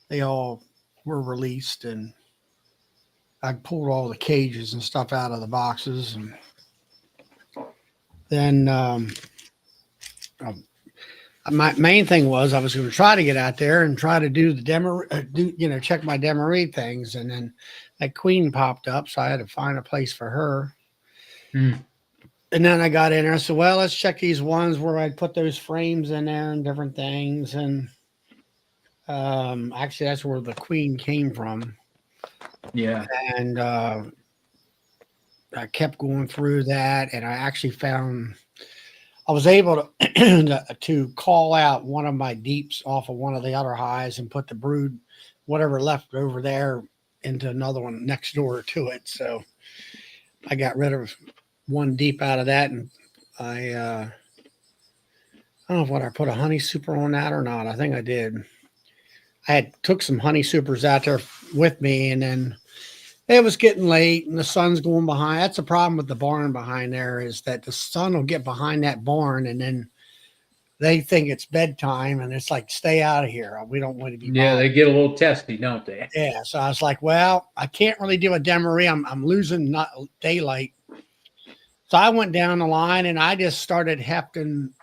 they all were released, and I pulled all the cages and stuff out of the boxes, and then my main thing was I was going to try to get out there and try to do the demo, check my demery things, and then that queen popped up, so I had to find a place for her. And then I got in there. I said, well, let's check these ones where I'd put those frames in there and different things. And actually, that's where the queen came from. Yeah. And I kept going through that, and I actually I was able to to call out one of my deeps off of one of the other highs and put the brood, whatever left over there, into another one next door to it. So I got rid of one deep out of that, and I I don't know what I put a honey super on that or not. I think I did. I had took some honey supers out there with me, and then it was getting late and the sun's going behind. That's the problem with the barn behind there, is that the sun will get behind that barn and then they think it's bedtime and it's like, stay out of here. We don't want to be Yeah, bothered. they get a little testy, don't they? Yeah. So I was like, well, I can't really do a demery. I'm losing not daylight. So I went down the line and I just started hefting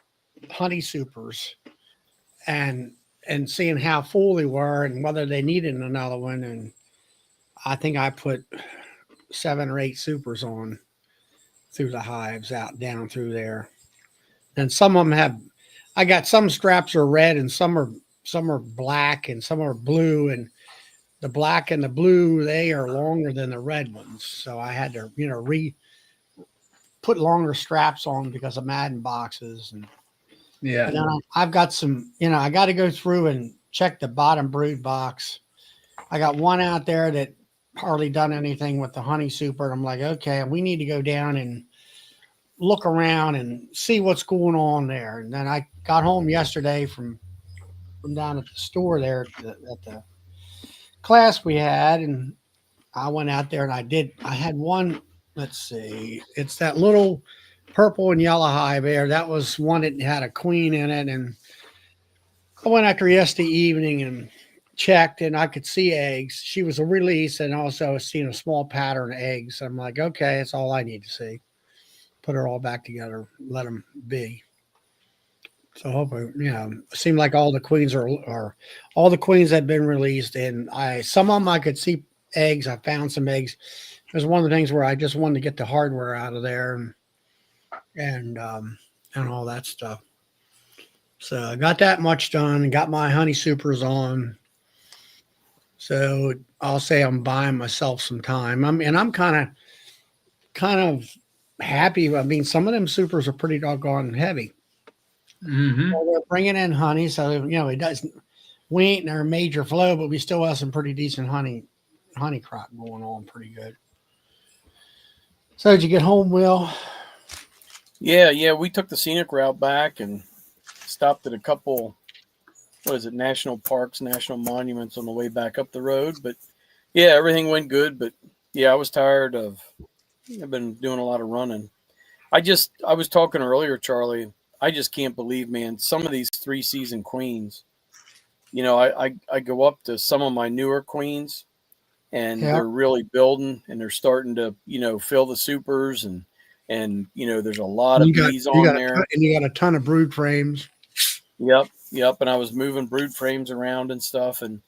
honey supers and seeing how full they were and whether they needed another one. And I think I put 7 or 8 supers on through the hives out down through there. And some of them have, I got some straps are red and some are black and some are blue, and the black and the blue, they are longer than the red ones. So I had to, put longer straps on because of Madden boxes. And Yeah. then I've got some, I got to go through and check the bottom brood box. I got one out there that hardly done anything with the honey super. And I'm like, okay, we need to go down and look around and see what's going on there. And then I got home yesterday from down at the store there at the class we had. And I went out there and I had one, let's see, it's that little purple and yellow hive there. That was one that had a queen in it. And I went out there yesterday evening and checked, and I could see eggs. She was a release, and also seeing a small pattern of eggs. I'm like, okay, that's all I need to see. Put her all back together, let them be. So hopefully, it seemed like all the queens are all the queens had been released, and some of them I could see eggs. I found some eggs. It was one of the things where I just wanted to get the hardware out of there and all that stuff. So I got that much done and got my honey supers on. So I'll say I'm buying myself some time. I'm kind of happy. I mean, some of them supers are pretty doggone heavy. Mm-hmm. So they're bringing in honey, so it doesn't. We ain't in our major flow, but we still have some pretty decent honey crop going on, pretty good. So did you get home, Will? Yeah. We took the scenic route back and stopped at a couple, national parks, national monuments on the way back up the road. But yeah, everything went good. But yeah, I was tired I've been doing a lot of running. I was talking earlier, Charlie, I just can't believe, man, some of these 3-season queens, I go up to some of my newer queens and they're really building and they're starting to, fill the supers and there's a lot of bees on there. And you got a ton of brood frames. Yep. And I was moving brood frames around and stuff, and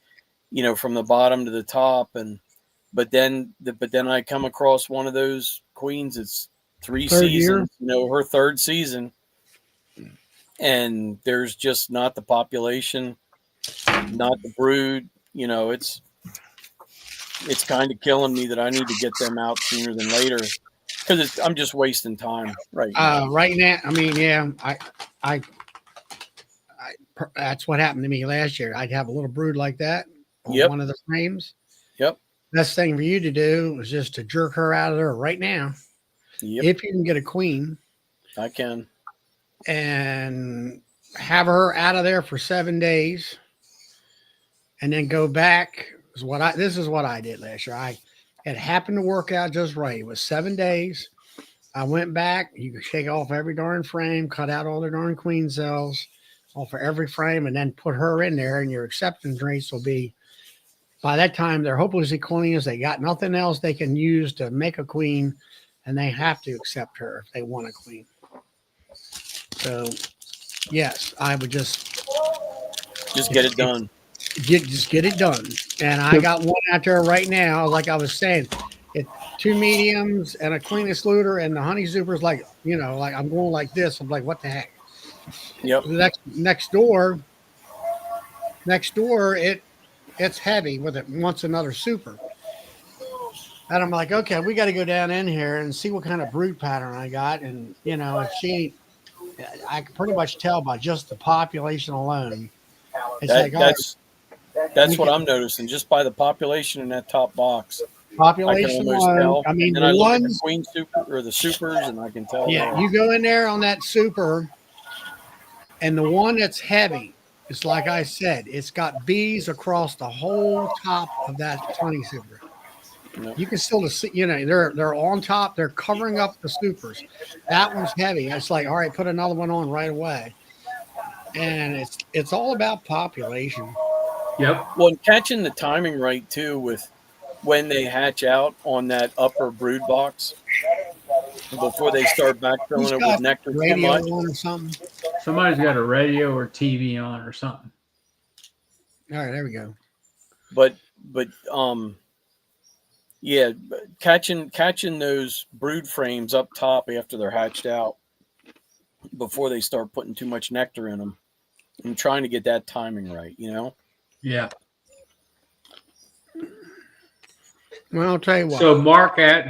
from the bottom to the top, but then I come across one of those queens. It's 3 seasons, her 3rd season, and there's just not the population, not the brood. It's kind of killing me that I need to get them out sooner than later because I'm just wasting time right now. Right now, I mean, yeah, I that's what happened to me last year. I'd have a little brood like that on one of the frames. Yep. Best thing for you to do is just to jerk her out of there right now. Yep. If you can get a queen. I can. And have her out of there for 7 days. And then go back. This is what I did last year. It happened to work out just right. It was 7 days. I went back. You could shake off every darn frame, cut out all the darn queen cells off of every frame, and then put her in there, and your acceptance rates will be, by that time, they're hopelessly queens. They got nothing else they can use to make a queen, and they have to accept her if they want a queen. So, yes, I would just get it done. Just get it done. And I got one out there right now, like I was saying. It 2 mediums and a queen excluder, and the honey super's like I'm going like this. I'm like, what the heck? Yep. Next door, it's heavy with it. Wants another super. And I'm like, okay, we got to go down in here and see what kind of brood pattern I got. And if I can pretty much tell by just the population alone. That's what I'm noticing, just by the population in that top box. Population alone. I mean, and I look at the queen super or the supers, and I can tell. Yeah, you go in there on that super, And the one that's heavy, it's like I said, it's got bees across the whole top of that honeysucker. Yep. You can still see, they're on top, they're covering up the supers. That one's heavy. It's like, all right, put another one on right away. And it's all about population. Yep. Well, and catching the timing right too with when they hatch out on that upper brood box before they start backfilling it with nectar too Radio much. on or something. Somebody's got a radio or TV on or something. All right, there we go. But yeah, catching those brood frames up top after they're hatched out before they start putting too much nectar in them and trying to get that timing right, Yeah. Well, I'll tell you what. So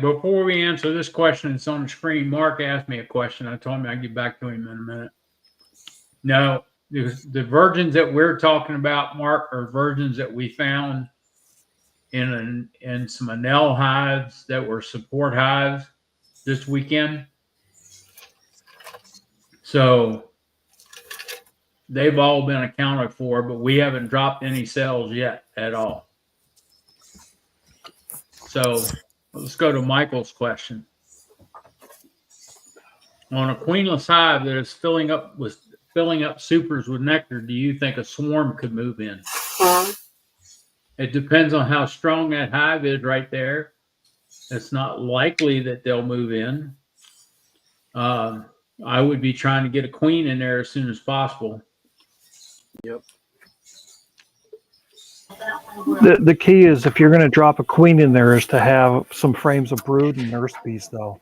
before we answer this question that's on the screen, Mark asked me a question. I told him I'd get back to him in a minute. No, the virgins that we're talking about, Mark, are virgins that we found in some Anel hives that were support hives this weekend. So they've all been accounted for, but we haven't dropped any cells yet at all. So let's go to Michael's question. On a queenless hive that is filling up supers with nectar, do you think a swarm could move in? It depends on how strong that hive is right there. It's not likely that they'll move in. I would be trying to get a queen in there as soon as possible. Yep. The key is, if you're going to drop a queen in there, is to have some frames of brood and nurse bees, though.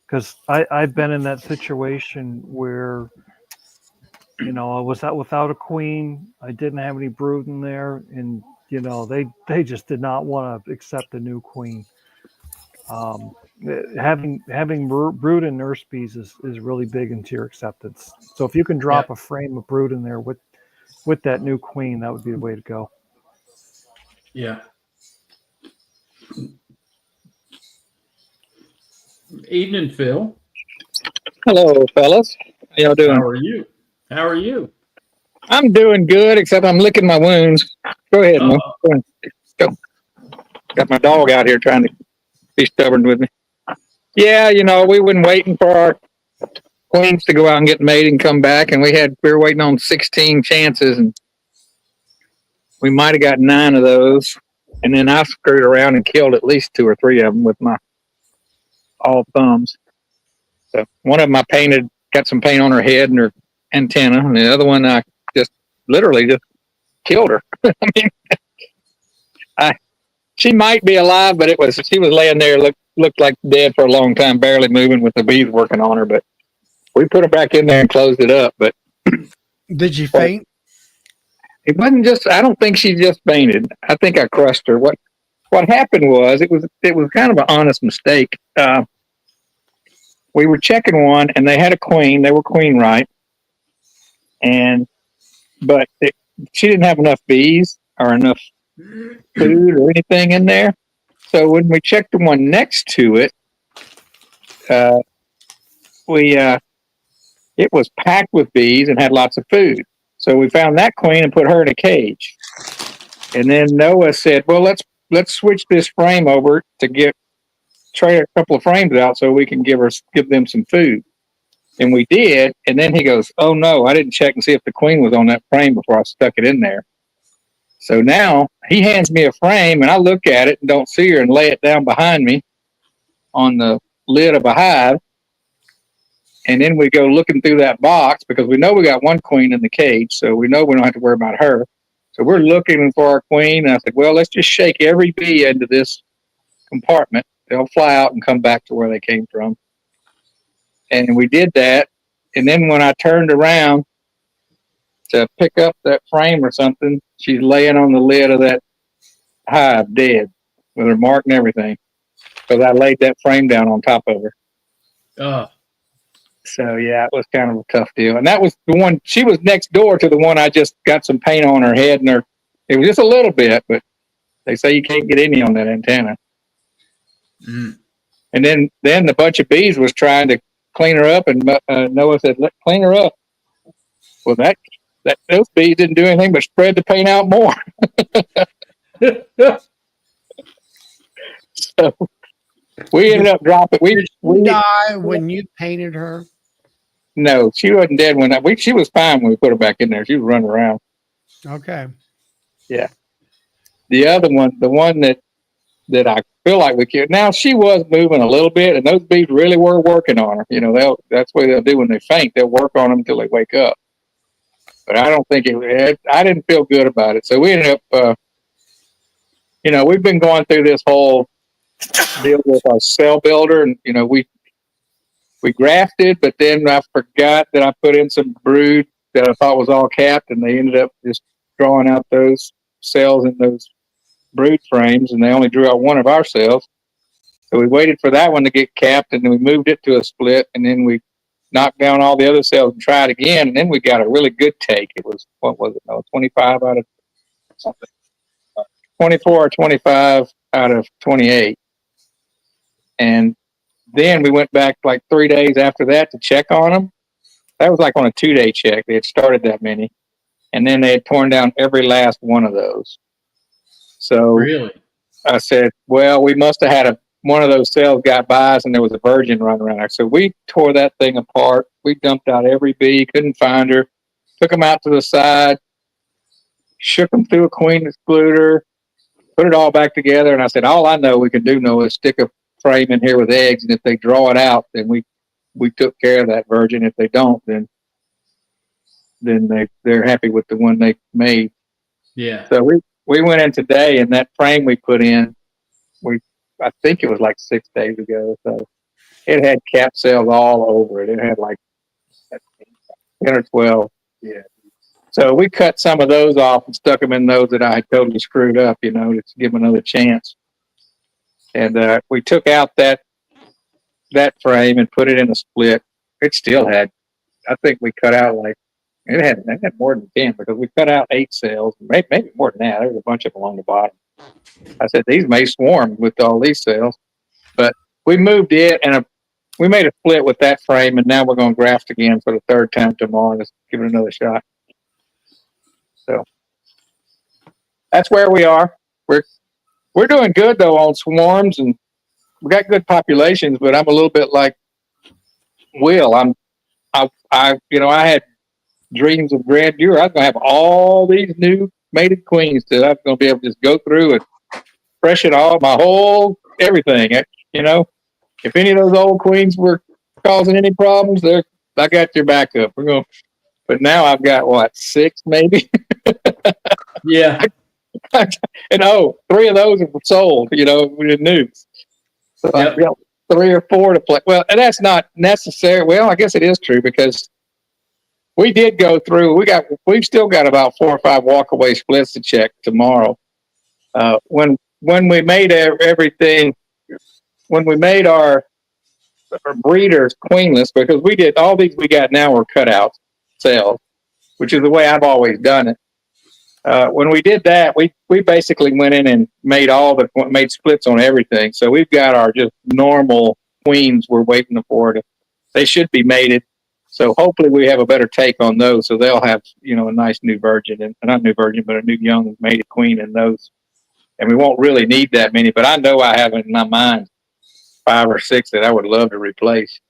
Because I've been in that situation where, I was out without a queen. I didn't have any brood in there, and they just did not want to accept a new queen. Having brood and nurse bees is really big into your acceptance. So if you can drop a frame of brood in there with that new queen, that would be the way to go. Yeah. Evening, Phil. Hello, fellas. How y'all doing? How are you? I'm doing good, except I'm licking my wounds. Go ahead, Mo. Go. Got my dog out here trying to be stubborn with me. Yeah, we've been waiting for our queens to go out and get mated and come back, and we were waiting on 16 chances, and we might have got 9 of those. And then I screwed around and killed at least 2 or 3 of them with my all thumbs. So one of them got some paint on her head and her antenna, and the other one I literally just killed her. I mean, she might be alive, but she was laying there, looked like dead for a long time, barely moving with the bees working on her. But we put her back in there and closed it up. But did she faint? It wasn't I don't think she just fainted. I think I crushed her. What happened was, it was kind of an honest mistake. We were checking one, and they had a queen. They were queen right, but she didn't have enough bees or enough food or anything in there. So when we checked the one next to it, it was packed with bees and had lots of food. So we found that queen and put her in a cage. And then Noah said, "Well, let's switch this frame over to trade a couple of frames out so we can give them some food." And we did. And then he goes, "Oh no, I didn't check and see if the queen was on that frame before I stuck it in there." So now he hands me a frame, and I look at it and don't see her, and lay it down behind me on the lid of a hive. And then we go looking through that box, because we know we got one queen in the cage, so we know we don't have to worry about her. So we're looking for our queen, and I said, well, let's just shake every bee into this compartment. They'll fly out and come back to where they came from. And we did that. And then when I turned around to pick up that frame or something, she's laying on the lid of that hive dead, with her mark and everything, because I laid that frame down on top of her. So yeah, it was kind of a tough deal. And that was the one, she was next door to the one I just got some paint on her head, and it was just a little bit, but they say you can't get any on that antenna. Mm. And then the bunch of bees was trying to clean her up, and Noah said, clean her up. Well, those bees didn't do anything but spread the paint out more. So we ended up dropping. Did she die when you painted her? No, she wasn't dead when she was fine when we put her back in there. She was running around. Okay. Yeah. The other one, the one that I feel like we killed. Now she was moving a little bit, and those bees really were working on her. You know, that's what they'll do when they faint. They'll work on them until they wake up. But I don't think I didn't feel good about it. So we ended up, you know, we've been going through this whole deal with our cell builder, and you know, we grafted, but then I forgot that I put in some brood that I thought was all capped, and they ended up just drawing out those cells in those brood frames, and they only drew out one of our cells. So we waited for that one to get capped, and then we moved it to a split, and then we knocked down all the other cells and tried again, and then we got a really good take. It was, what was it? No, 25 out of something. 24 or 25 out of 28. And then we went back like 3 days after that to check on them. That was like on a 2-day check. They had started that many. And then they had torn down every last one of those. So Really? I said, well, we must have had one of those cells got by us and there was a virgin running around there. So we tore that thing apart. We dumped out every bee, couldn't find her, took them out to the side, shook them through a queen excluder, put it all back together. And I said, all I know we can do now is stick a frame in here with eggs. And if they draw it out, then we took care of that virgin. If they don't, then they're happy with the one they made. Yeah. So we went in today, and that frame we put in, I think it was like 6 days ago. So it had cap cells all over it. It had like 10 or 12. Yeah. So we cut some of those off and stuck them in those that I had totally screwed up, you know, to give them another chance. And we took out that frame and put it in a split. It still had, I think we cut out like, it had more than 10 because we cut out 8 cells, maybe more than that. There was a bunch of them along the bottom. I said, these may swarm with all these cells. But we moved it, and we made a split with that frame, and now we're going to graft again for the 3rd time tomorrow. Let's give it another shot. So that's where we are. We're doing good, though, on swarms, and we got good populations, but I'm a little bit like Will. I had dreams of grandeur. I was going to have all these new mated queens that I'm going to be able to just go through and freshen all my whole everything. You know, if any of those old queens were causing any problems, I got your backup. But now I've got 6 maybe. Yeah. And 3 of those are sold. You know, we didn't know. So I've got 3 or 4 to play. Well, and that's not necessary. Well, I guess it is true because we did go through. We've still got about 4 or 5 walkaway splits to check tomorrow. When we made everything, when we made our breeders queenless, because we did all these we got now were cutout cells, which is the way I've always done it. When we did that, we basically went in and made splits on everything. So we've got our just normal queens we're waiting for. They should be mated. So hopefully we have a better take on those. So they'll have, you know, a nice new virgin, and not new virgin, but a new young mated queen in those. And we won't really need that many, but I know I have in my mind 5 or 6 that I would love to replace.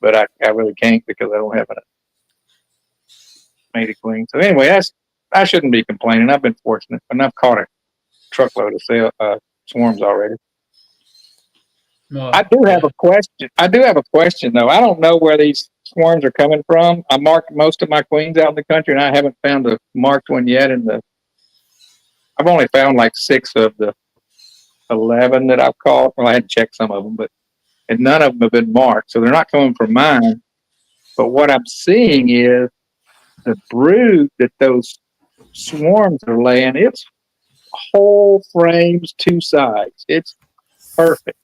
But I really can't because I don't have a mated queen. So anyway, I shouldn't be complaining. I've been fortunate, and I've caught a truckload of swarms already. No, I do have a question, though. I don't know where these swarms are coming from. I marked most of my queens out in the country, and I haven't found a marked one yet. I've only found like 6 of the 11 that I've caught. Well, I had to check some of them, and none of them have been marked, so they're not coming from mine. But what I'm seeing is the brood that those swarms are laying. It's whole frames, 2 sides. It's perfect.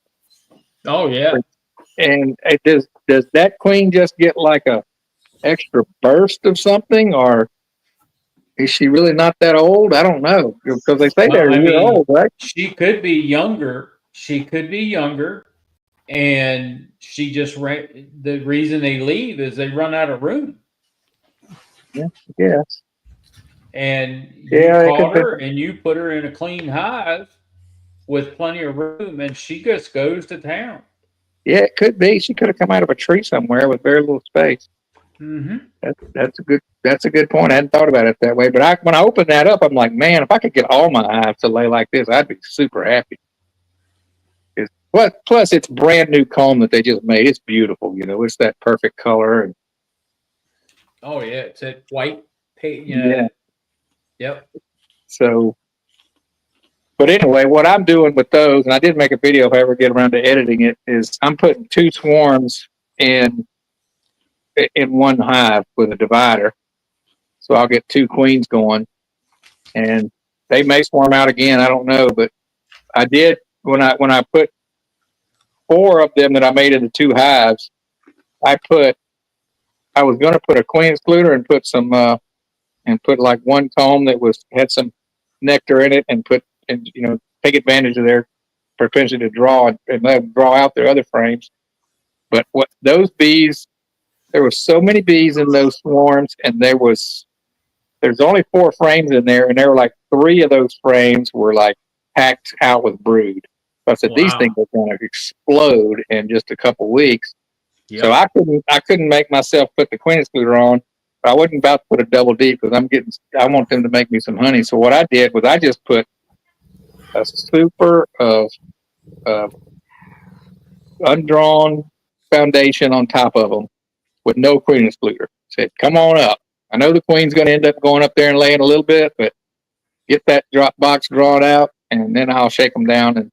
Oh yeah. And does that queen just get like a extra burst of something, or is she really not that old? I don't know, because they say they're a year old, right? She could be younger. And she just the reason they leave is they run out of room. Yes. And you Yeah, it caught could her and you put her in a clean hive with plenty of room, and she just goes to town. Yeah, it could be. She could have come out of a tree somewhere with very little space. Mm-hmm. That's a good point. I hadn't thought about it that way. But when I opened that up, I'm like, man, if I could get all my hives to lay like this, I'd be super happy. Plus, it's brand new comb that they just made. It's beautiful. It's that perfect color. And Oh yeah, it's that white paint. yeah. Yep. So, but anyway, what I'm doing with those, and I did make a video if I ever get around to editing it, is I'm putting 2 swarms in one hive with a divider. So I'll get 2 queens going, and they may swarm out again. I don't know, but I did when I put 4 of them that I made into 2 hives. I was going to put a queen excluder and put like one comb that had some nectar in it, and take advantage of their propensity to draw and let them draw out their other frames. But those bees, there were so many bees in those swarms, and there's only 4 frames in there, and there were like 3 of those frames were like packed out with brood. So I said, these things are going to explode in just a couple weeks. Yep. So I couldn't make myself put the queen excluder on. I wasn't about to put a double D because I want them to make me some honey. So what I did was I just put a super of undrawn foundation on top of them with no queen excluder. Said, come on up. I know the queen's going to end up going up there and laying a little bit, but get that drop box drawn out, and then I'll shake them down and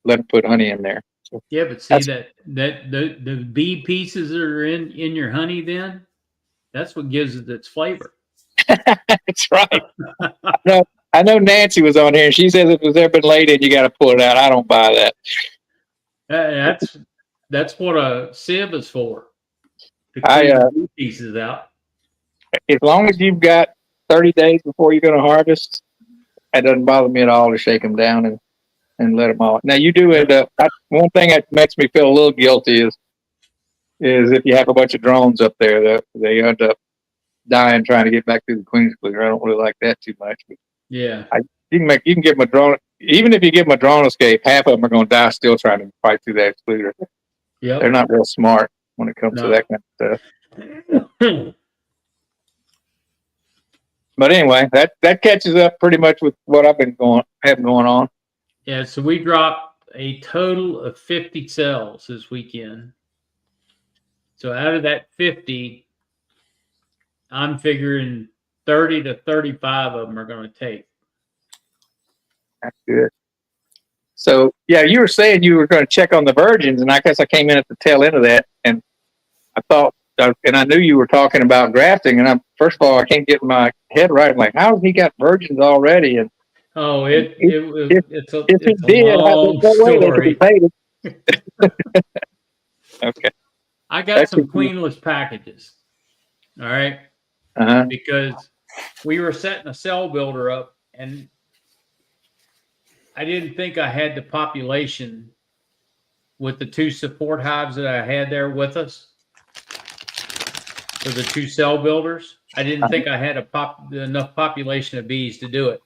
let them put honey in there. So yeah, but see that the bee pieces that are in your honey, then that's what gives it its flavor. That's right. I know Nancy was on here, and she says if it's ever been laid in, you got to pull it out. I don't buy that. That's what a sieve is for. To clean the bee pieces out. As long as you've got 30 days before you're going to harvest, it doesn't bother me at all to shake them down and let them all. Now you do end up. One thing that makes me feel a little guilty is if you have a bunch of drones up there that they end up dying trying to get back to the queen excluder. I don't really like that too much. But yeah, you can give them a drone. Even if you give them a drone escape, half of them are going to die still trying to fight through that excluder. yeah, they're not real smart when it comes to that kind of stuff. But anyway, that catches up pretty much with what I've been having going on. Yeah, so we dropped a total of 50 cells this weekend. So out of that 50, I'm figuring 30 to 35 of them are going to take. That's good. So yeah, you were saying you were going to check on the virgins, and I guess I came in at the tail end of that, and I thought, and I knew you were talking about grafting, and first of all, I can't get my head right. I'm like, how has he got virgins already? And it's a long story. Okay. I got some queenless packages. All right. Because we were setting a cell builder up, and I didn't think I had the population with the 2 support hives that I had there with us. For the 2 cell builders, I didn't think I had enough population of bees to do it.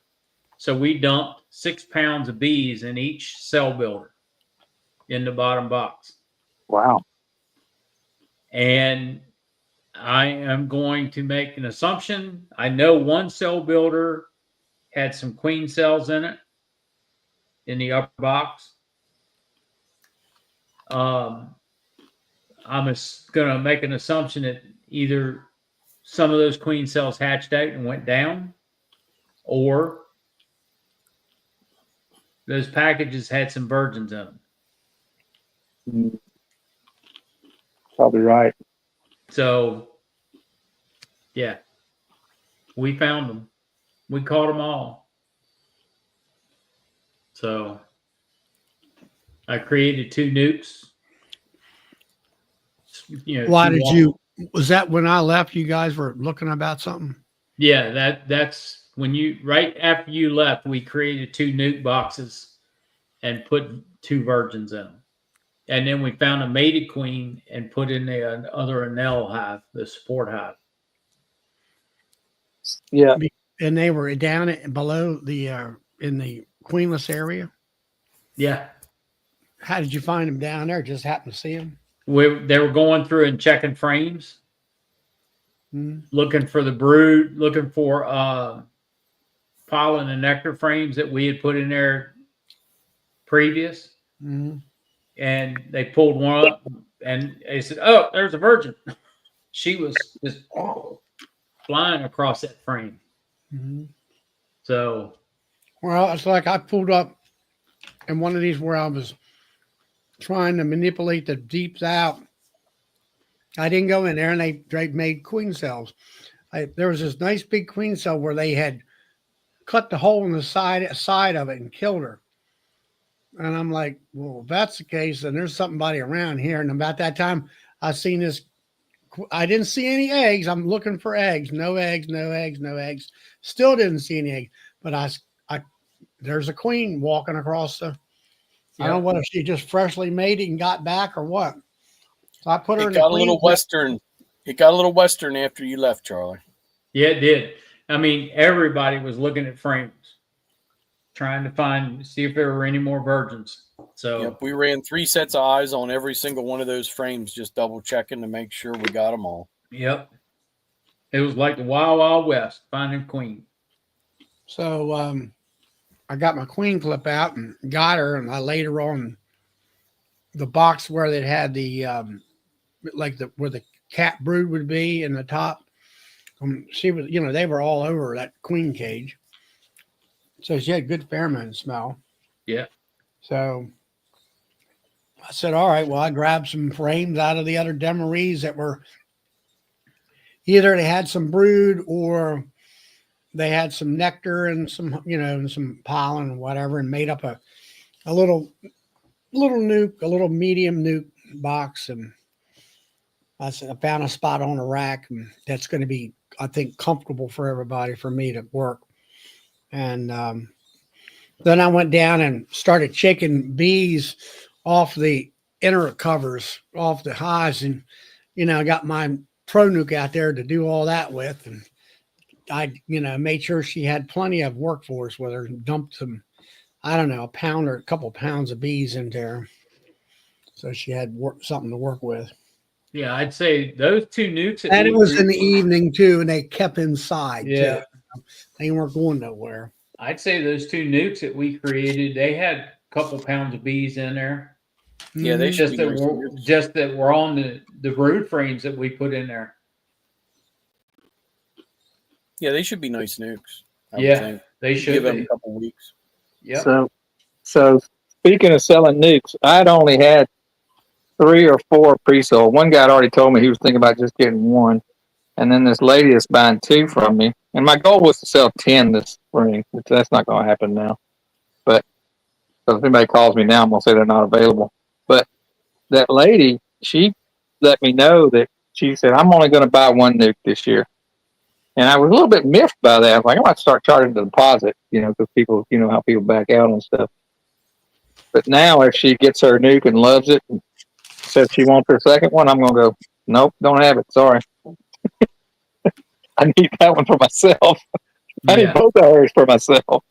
So we dumped 6 pounds of bees in each cell builder in the bottom box. Wow. And I am going to make an assumption. I know one cell builder had some queen cells in it in the upper box. I'm going to make an assumption that either some of those queen cells hatched out and went down, or those packages had some virgins in them. Probably right. So, yeah, we found them. We caught them all. So, I created 2 nukes. Why did you? Was that when I left? You guys were looking about something. Yeah, that's when right after you left, we created 2 nuke boxes and put 2 virgins in them, and then we found a mated queen and put in the other Anel hive, the support hive. Yeah. And they were down below the in the queenless area. Yeah. How did you find them down there? Just happened to see them. They were going through and checking frames, looking for the brood, looking for pollen and nectar frames that we had put in there previous. Mm-hmm. And they pulled one up and they said, "Oh, there's a virgin." She was just flying across that frame. Mm-hmm. So, well, it's like I pulled up in one of these where I was trying to manipulate the deeps out. I didn't go in there, and they made queen cells. There was this nice big queen cell where they had cut the hole in the side of it and killed her. And I'm like, well, if that's the case, then there's somebody around here. And about that time, I seen this. I didn't see any eggs. I'm looking for eggs. No eggs. No eggs. No eggs. Still didn't see any eggs. But there's a queen walking across the. I don't know whether she just freshly mated and got back or what. So I put her in the queen. It got a little western after you left, Charlie. yeah, it did. I mean, everybody was looking at frames, trying to see if there were any more virgins. So yep, we ran 3 sets of eyes on every single one of those frames, just double checking to make sure we got them all. Yep. It was like the Wild Wild West, finding queen. So I got my queen clip out and got her, and I laid her on the box where they had the where the cat brood would be in the top. She was, they were all over that queen cage, so she had good pheromone smell. Yeah. So I said, all right, well, I grabbed some frames out of the other demeries that were either they had some brood or they had some nectar and some, and some pollen and whatever, and made up a little nuke, a little medium nuke box. And I said, I found a spot on a rack, and that's going to be, I think, comfortable for everybody, for me to work. And then I went down and started shaking bees off the inner covers, off the hives. And, I got my Pro Nuke out there to do all that with. And I, made sure she had plenty of workforce with her, and dumped some, I don't know, a pound or a couple of pounds of bees in there. So she had something to work with. Yeah, I'd say those 2 nukes. And it was in the evening too, and they kept inside too. They weren't going nowhere. I'd say those 2 nukes that we created, they had a couple pounds of bees in there. Yeah, they just that were on the brood frames that we put in there. Yeah, they should be nice nukes. They should give them be. a couple weeks. Yeah. So speaking of selling nukes, I'd only had 3 or 4 pre-sold. One guy had already told me he was thinking about just getting 1. And then this lady is buying 2 from me. And my goal was to sell 10 this spring, which that's not going to happen now. But so if anybody calls me now, I'm going to say they're not available. But that lady, she let me know that she said, I'm only going to buy 1 nuke this year. And I was a little bit miffed by that. I was like, I might start charging the deposit, because people, how people back out on stuff. But now if she gets her nuke and loves it and says she wants her second one, I'm going to go, nope, don't have it. Sorry. I need that one for myself. I need both of hers for myself.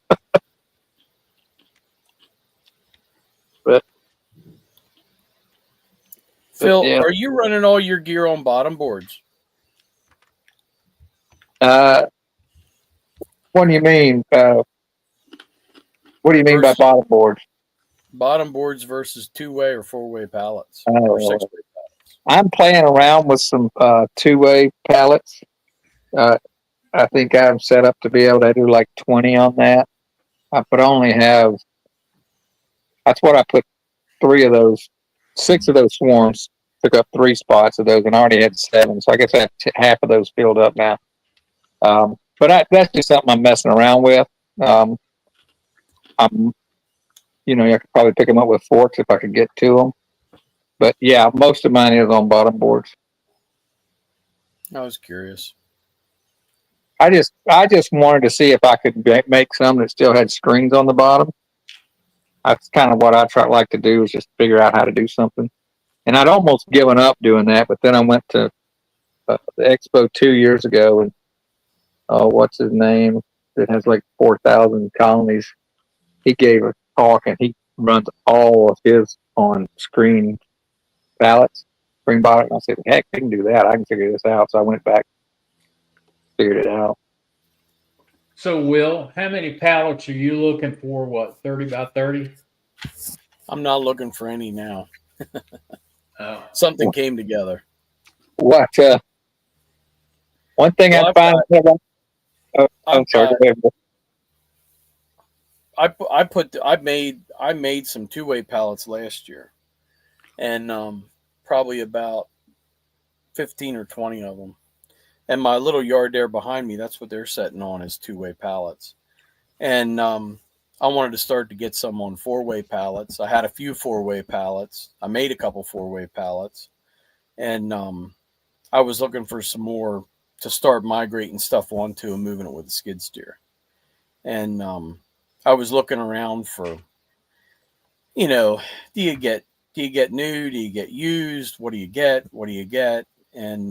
But Phil, are you running all your gear on bottom boards? What do you mean? What do you mean by bottom boards? Bottom boards versus 2-way or 4-way pallets or 6-way pallets. I'm playing around with some 2-way pallets. I think I'm set up to be able to do like 20 on that. That's what I put 6 of those swarms, took up 3 spots of those, and I already had 7. So I guess I have half of those filled up now. But that's just something I'm messing around with. I could probably pick them up with forks if I could get to them. But yeah, most of mine is on bottom boards. I was curious. I just wanted to see if I could make some that still had strings on the bottom. That's kind of what I like to do, is just figure out how to do something. And I'd almost given up doing that, but then I went to the Expo 2 years ago, and oh, what's his name? That has like 4,000 colonies. He gave a talk and he runs all of his on screen pallets, screen bottom. I said, heck, I can do that. I can figure this out. So I went back, figured it out. So, Will, how many pallets are you looking for? What, 30 by 30? I'm not looking for any now. Oh, Something came together. What? One thing Well, I find. I'm sorry. Go ahead. I made some two-way pallets last year, and probably about 15 or 20 of them. And my little yard there behind me, that's what they're setting on, is two-way pallets. And I wanted to start to get some on four-way pallets. I had a few four-way pallets. I made a couple four-way pallets, and I was looking for some more to start migrating stuff onto and moving it with a skid steer. And I was looking around for, do you get new? Do you get used? What do you get? What do you get? And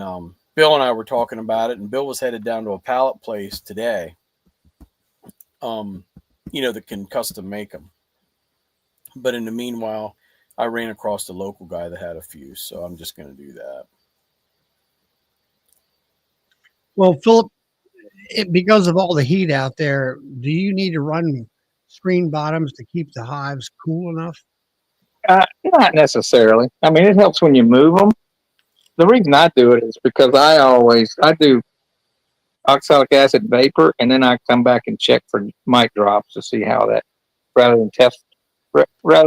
Bill and I were talking about it, and Bill was headed down to a pallet place today, that can custom make them. But in the meanwhile, I ran across the local guy that had a few, so I'm just going to do that. Well, Philip, because of all the heat out there, do you need to run screen bottoms to keep the hives cool enough? Not necessarily. I mean, it helps when you move them. The reason I do it is because I do oxalic acid vapor, and then I come back and check for mite drops to see how that, rather than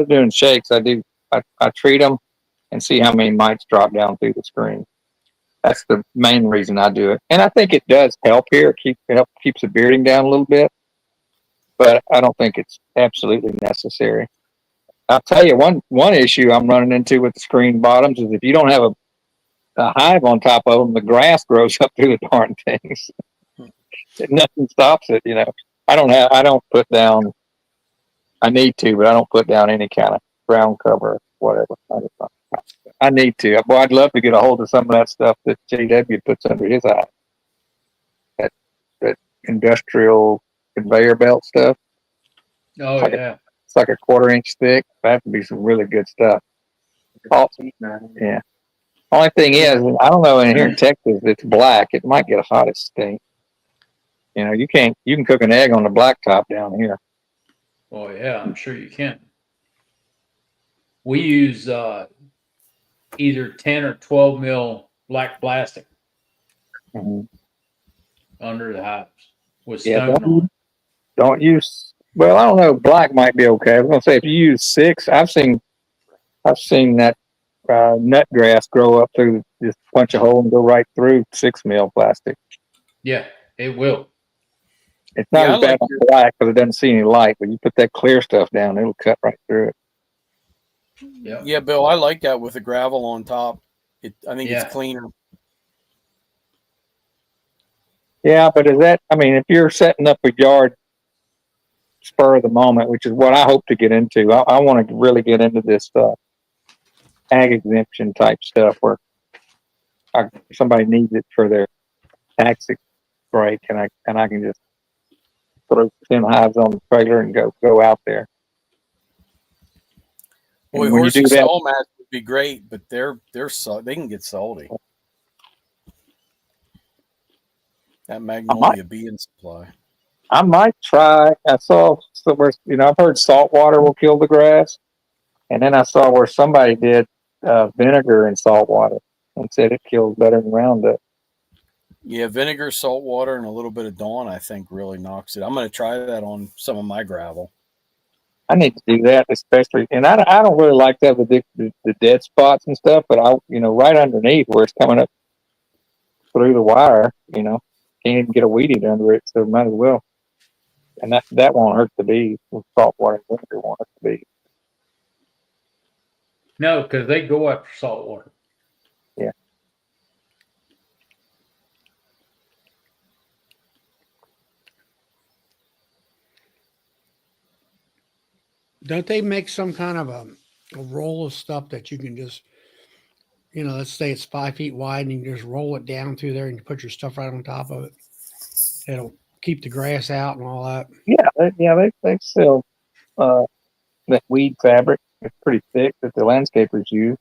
doing shakes, I treat them and see how many mites drop down through the screen. That's the main reason I do it. And I think it does help here. It keeps the bearding down a little bit, but I don't think it's absolutely necessary. I'll tell you one issue I'm running into with the screen bottoms is if you don't have a hive on top of them, the grass grows up through the darn things. Nothing stops it, I don't put down. I need to, but I don't put down any kind of ground cover, or whatever. I need to. Well, I'd love to get a hold of some of that stuff that JW puts under his eye. That industrial conveyor belt stuff. oh Like yeah. It's like a 1/4 inch thick. That would be some really good stuff. Yeah. Only thing is, I don't know. In here in Texas, it's black. It might get hot as stink. You can cook an egg on the blacktop down here. Oh yeah, I'm sure you can. We use either 10 or 12 mil black plastic under the hives with stone on it. Don't use. Well, I don't know. Black might be okay. I was gonna say if you use 6, I've seen that nut grass grow up through this punch a hole and go right through 6 mil plastic. Yeah, it will. It's not as bad on black because it doesn't see any light, but you put that clear stuff down, it'll cut right through it. Yeah, Bill, I like that with the gravel on top. I think it's cleaner. Yeah, but if you're setting up a yard spur of the moment, which is what I hope to get into, I want to really get into this ag exemption type stuff where somebody needs it for their tax break, and I can just throw 10 hives on the trailer and go out there. Boy, horse and stall mats would be great, but they can get salty. That Magnolia being supply. I might try. I saw somewhere, I've heard salt water will kill the grass, and then I saw where somebody did vinegar in salt water and said it kills better than Roundup. Yeah, vinegar, salt water, and a little bit of Dawn, I think, really knocks it. I'm going to try that on some of my gravel. I need to do that, especially, and I don't really like that with the dead spots and stuff, but right underneath where it's coming up through the wire, can't even get a weed eater under it, so might as well. And that won't hurt the bees. With salt water and vinegar won't hurt the bees. No, because they go after salt water. Yeah. Don't they make some kind of a roll of stuff that you can just, let's say it's 5 feet wide and you can just roll it down through there and you put your stuff right on top of it? It'll keep the grass out and all that. They sell that weed fabric. It's pretty thick that the landscapers use.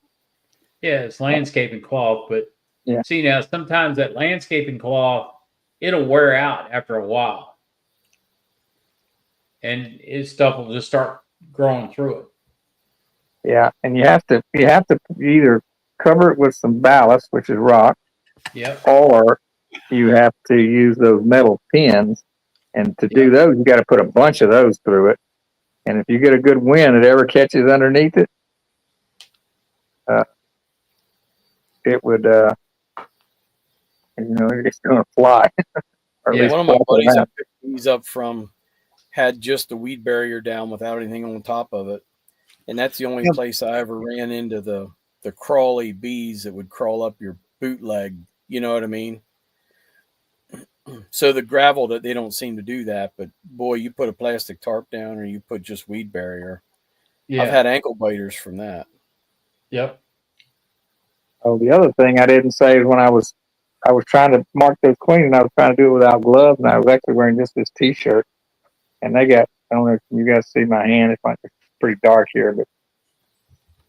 Yeah, it's landscaping cloth, but Yeah. see now sometimes that landscaping cloth it'll wear out after a while, and its stuff will just start growing through it. Yeah, and you have to either cover it with some ballast, which is rock, Yep. or you have to use those metal pins. And to do those, you got to put a bunch of those through it. And if you get a good wind that ever catches underneath it, it would, it's going to fly. Or at Yeah, least One of my flop buddies I around. picked these up from had just the weed barrier down without anything on top of it. And that's the only place I ever ran into the crawly bees that would crawl up your bootleg. You know what I mean? So the gravel, that they don't seem to do that, but boy, you put a plastic tarp down or you put just weed barrier. yeah, I've had ankle biters from that. yep. Oh, the other thing I didn't say is when I was trying to mark those queens, and I was trying to do it without gloves, and I was actually wearing just this T-shirt. And I don't know if you guys see my hand. It's pretty dark here, but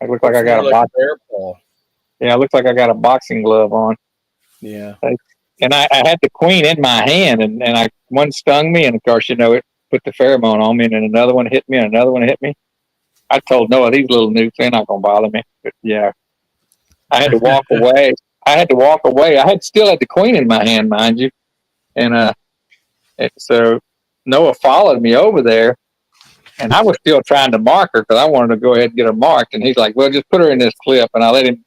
it looks like I got a box. Bear paw. Yeah, it looks like I got a boxing glove on. Yeah. And I had the queen in my hand, and one stung me, and of course, it put the pheromone on me, and then another one hit me, and another one hit me. I told Noah, these little nukes, they're not going to bother me. But yeah, I had to walk away. I still had the queen in my hand, mind you. And so Noah followed me over there, and I was still trying to mark her because I wanted to go ahead and get her marked. And he's like, well, just put her in this clip. And I let him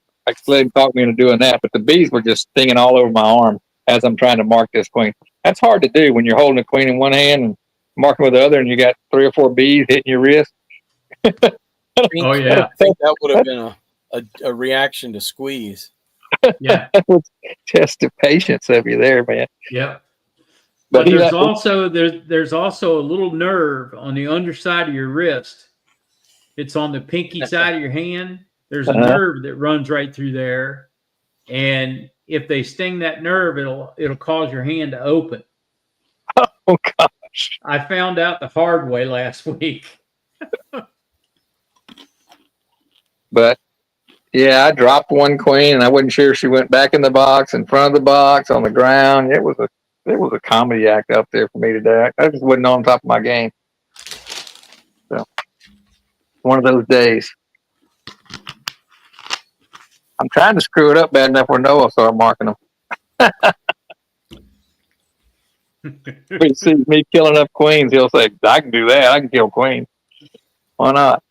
talk me into doing that. But the bees were just stinging all over my arm as I'm trying to mark this queen. That's hard to do when you're holding a queen in one hand and marking with the other, and you got 3 or 4 bees hitting your wrist. Oh yeah, I think that would have been a reaction to squeeze. yeah, That was test the patience of you there, man. yep. But But there's also a little nerve on the underside of your wrist. It's on the pinky side of your hand. There's a nerve that runs right through there, and if they sting that nerve, it'll cause your hand to open. Oh gosh! I found out the hard way last week. But yeah, I dropped one queen, and I wasn't sure if she went back in the box, in front of the box, on the ground. It was a comedy act up there for me today. I just wasn't on top of my game. So one of those days. I'm trying to screw it up bad enough where Noah started marking them. If he sees me killing up queens, he'll say, I can do that. I can kill queens. Why not?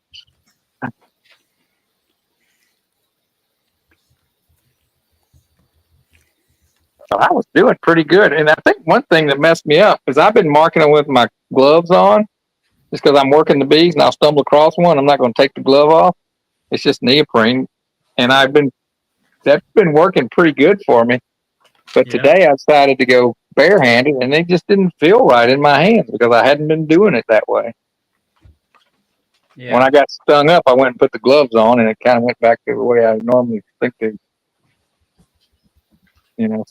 So I was doing pretty good. And I think one thing that messed me up is I've been marking them with my gloves on just because I'm working the bees and I'll stumble across one. I'm not going to take the glove off. It's just neoprene. And that's been working pretty good for me. But today I decided to go barehanded, and they just didn't feel right in my hands because I hadn't been doing it that way. Yeah. When I got stung up, I went and put the gloves on, and it kind of went back to the way I normally think they,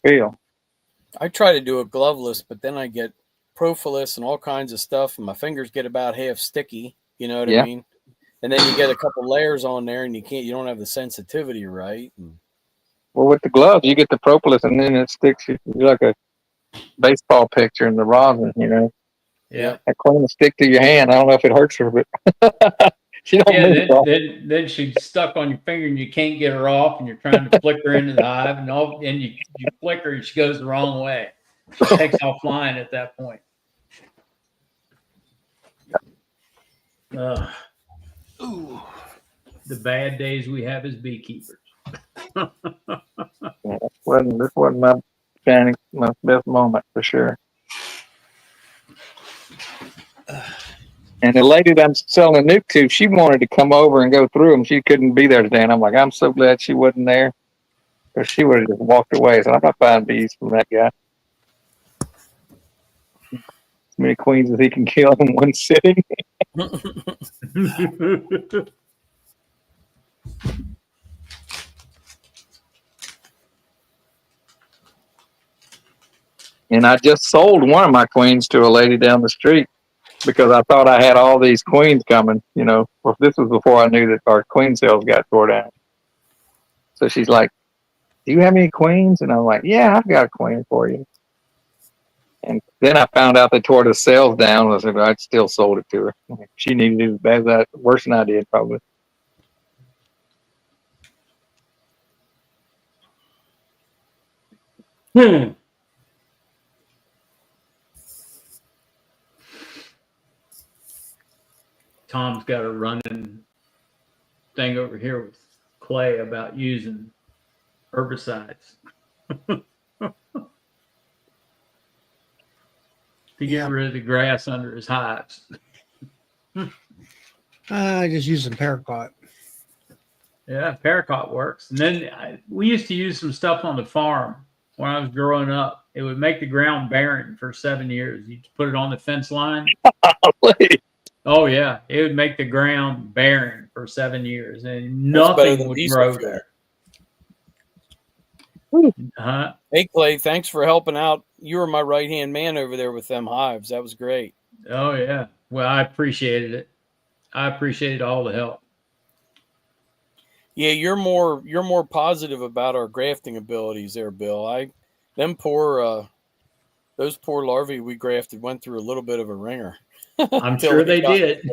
feel. I try to do it gloveless, but then I get propolis and all kinds of stuff, and my fingers get about half sticky. You know what I mean? And then you get a couple layers on there, and you don't have the sensitivity right. Well, with the gloves, you get the propolis, and then it sticks. You're like a baseball pitcher in the rosin, Yeah. That queen will stick to your hand. I don't know if it hurts her, but she don't move. Then she's stuck on your finger, and you can't get her off, and you're trying to flick her into the hive, and you flick her, and she goes the wrong way. She takes off flying at that point. Ooh, the bad days we have as beekeepers. This wasn't my best moment for sure. And the lady that I'm selling the nuke to, she wanted to come over and go through them. She couldn't be there today, and I'm like, I'm so glad she wasn't there, because she would have just walked away. So I'm not buying bees from that guy. As many queens as he can kill in one sitting. And I just sold one of my queens to a lady down the street because I thought I had all these queens coming. Well, this was before I knew that our queen sales got tore down. So she's like, "Do you have any queens?" And I'm like, "Yeah, I've got a queen for you." And then I found out they tore the sales down. I said, I'd still sold it to her. She needed it as bad as that, worse than I did, probably. Tom's got a running thing over here with Clay about using herbicides to get rid of the grass under his hives. I just use some paraquat. Yeah, paraquat works. And then we used to use some stuff on the farm when I was growing up. It would make the ground barren for 7 years. You put it on the fence line. Oh yeah, it would make the ground barren for 7 years, and nothing would grow there. Hey Clay, thanks for helping out. You were my right-hand man over there with them hives. That was great. Oh yeah. Well, I appreciated it. I appreciated all the help. Yeah, you're more positive about our grafting abilities there, Bill. Those poor larvae we grafted went through a little bit of a ringer. I'm sure they did.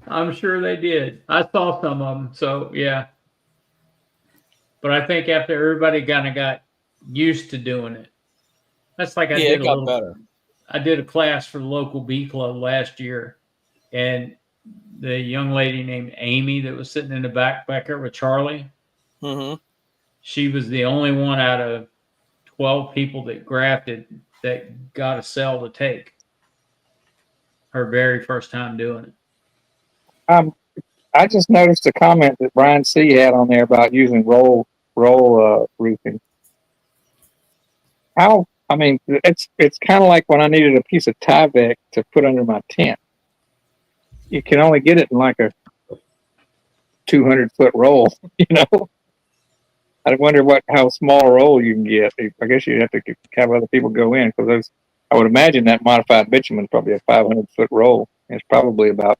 I'm sure they did. I saw some of them, so yeah. But I think after everybody kind of got used to doing it, that's like I did a little better. I did a class for the local bee club last year, and the young lady named Amy that was sitting in the back there with Charlie, she was the only one out of 12 people that grafted that got a cell to take. Her very first time doing it. I just noticed a comment that Brian C. had on there about using roll roofing. It's kind of like when I needed a piece of Tyvek to put under my tent. You can only get it in like a 200-foot roll, I wonder how small a roll you can get. I guess you'd have to have other people go in, because I would imagine that modified bitumen is probably a 500-foot roll. It's probably about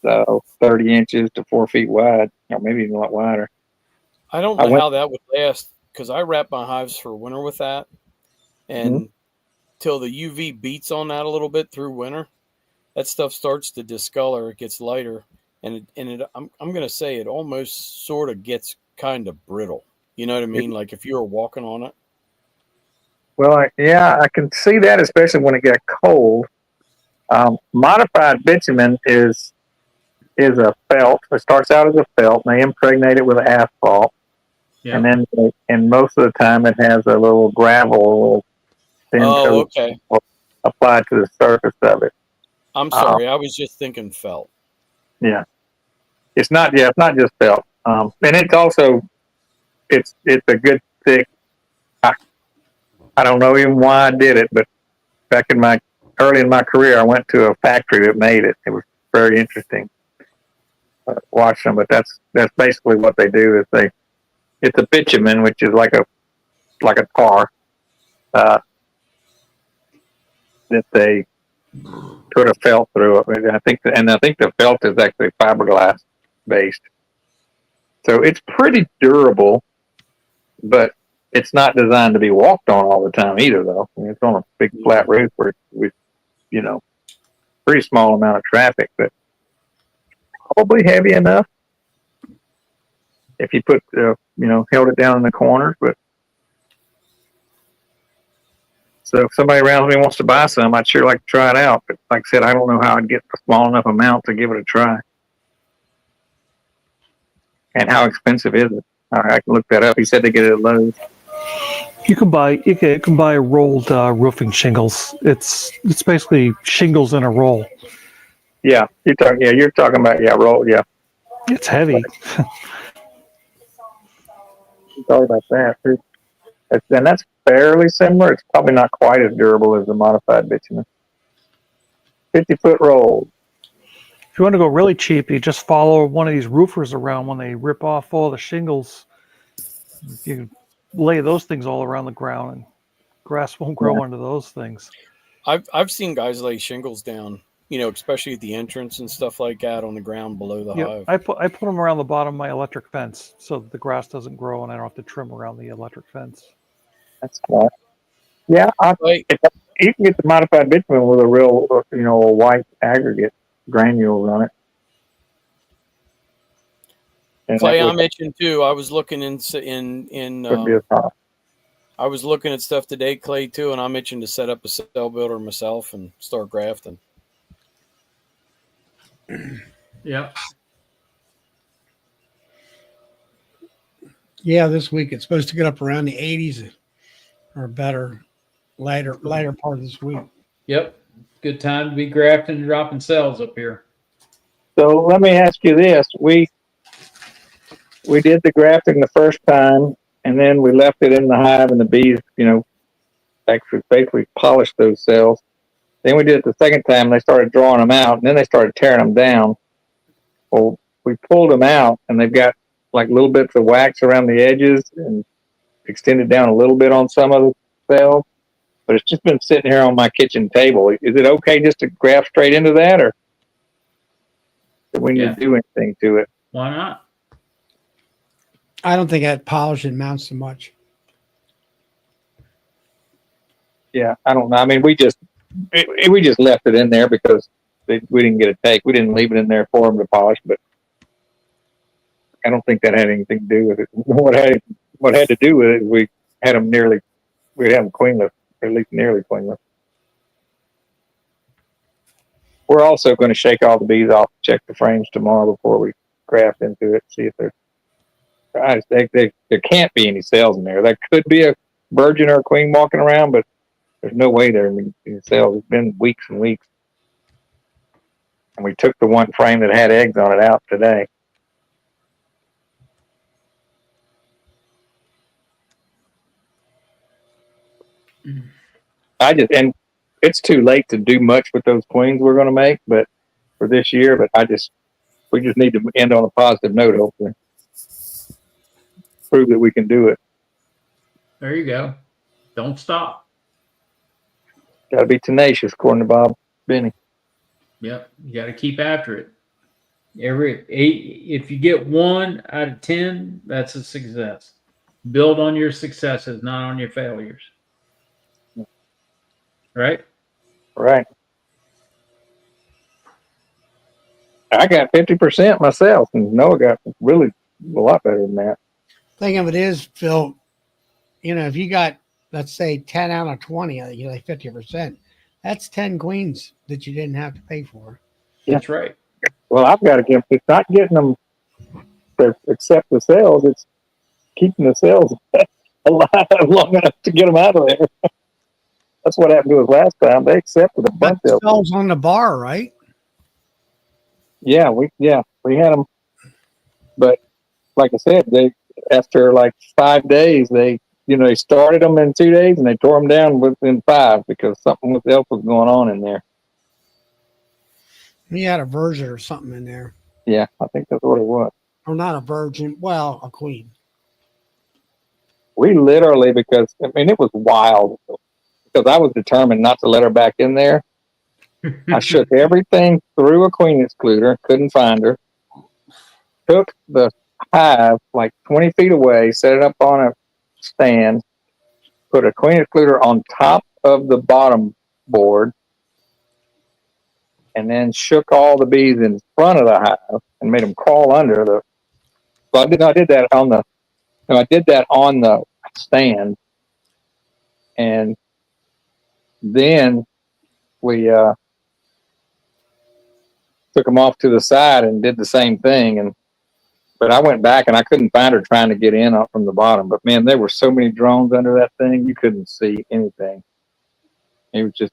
30 inches to 4 feet wide, or maybe even a lot wider. I don't know how that would last, because I wrap my hives for winter with that, and till the UV beats on that a little bit through winter, that stuff starts to discolor. It gets lighter, and I'm going to say it almost sort of gets kind of brittle. You know what I mean? Like if you were walking on it. Well, I can see that, especially when it got cold. Modified bitumen is a felt. It starts out as a felt, and they impregnate it with asphalt. Yeah. And most of the time it has a little gravel, a little thin coat applied to the surface of it. I'm sorry, I was just thinking felt. Yeah. It's not just felt. And it's also, it's a good thick. I don't know even why I did it, but back early in my career, I went to a factory that made it. It was very interesting. Watch them, but that's basically what they do. It's a bitumen, which is like a tar that they put a felt through it. I think the felt is actually fiberglass based, so it's pretty durable, but it's not designed to be walked on all the time either. Though it's on a big flat roof where with pretty small amount of traffic, but probably heavy enough if you put held it down in the corners. But so if somebody around me wants to buy some, I'd sure like to try it out. But like I said, I don't know how I'd get a small enough amount to give it a try. And how expensive is it? All right, I can look that up. He said they get it at Lowe's. You can buy rolled roofing shingles. It's basically shingles in a roll. Yeah, you're talking about roll. Yeah, it's heavy. Sorry about that. And that's fairly similar. It's probably not quite as durable as the modified bitumen. 50-foot roll. If you want to go really cheap, you just follow one of these roofers around when they rip off all the shingles. You lay those things all around the ground, and grass won't grow under those things. I've seen guys lay shingles down, especially at the entrance and stuff like that on the ground below the Yeah, hive. I put them around the bottom of my electric fence so that the grass doesn't grow and I don't have to trim around the electric fence. That's smart. Yeah, if you can get the modified bitumen with a real, a white aggregate granules on it. And Clay, that I mentioned too. I was looking would be a problem. I was looking at stuff today, Clay, too, and I mentioned to set up a cell builder myself and start grafting. Yep. Yeah, this week it's supposed to get up around the 80s or better later part of this week. Yep. Good time to be grafting and dropping cells up here. So let me ask you this: we did the grafting the first time, and then we left it in the hive, and the bees, actually basically polished those cells. Then we did it the second time, and they started drawing them out, and then they started tearing them down. Well, we pulled them out, and they've got like little bits of wax around the edges and extended down a little bit on some of the cells. But it's just been sitting here on my kitchen table. Is it okay just to graft straight into that, or do we need to do anything to it? Why not? I don't think that polishing amounts to much. Yeah, I don't know. I mean, we just left it in there because we didn't get a take. We didn't leave it in there for them to polish, but I don't think that had anything to do with it. What had to do with it, we had them queenless, or at least nearly queenless. We're also going to shake all the bees off, check the frames tomorrow before we graft into it, see if there can't be any cells in there. There could be a virgin or a queen walking around, but there's no way there are any cells. It's been weeks and weeks. And we took the one frame that had eggs on it out today. And it's too late to do much with those queens we're going to make, but for this year, but we just need to end on a positive note, hopefully. Prove that we can do it. There you go. Don't stop. Got to be tenacious, according to Bob Benny. Yep. You got to keep after it. If you get 1 out of 10, that's a success. Build on your successes, not on your failures. Right? Right. I got 50% myself, and Noah got really a lot better than that. Thing of it is, Phil, if you got, let's say, 10 out of 20, like 50%, that's 10 queens that you didn't have to pay for. That's right. Well, I've got to give. It's not getting them to accept the cells. It's keeping the cells alive long enough to get them out of there. That's what happened to us last time. They accepted a bunch of cells on the bar, right? Yeah, we had them, but like I said, after like 5 days, they started them in 2 days and they tore them down within 5 because something else was going on in there. We had a virgin or something in there. Yeah, I think that's what it was. Or not a virgin, well, a queen. We literally, because it was wild, because I was determined not to let her back in there. I shook everything through a queen excluder, couldn't find her. Took the hive like 20 feet away, set it up on a stand, put a queen excluder on top of the bottom board, and then shook all the bees in front of the hive and made them crawl under the. So I did that on the stand, and then we took them off to the side and did the same thing. But I went back and I couldn't find her trying to get in up from the bottom. But man, there were so many drones under that thing, you couldn't see anything. It was just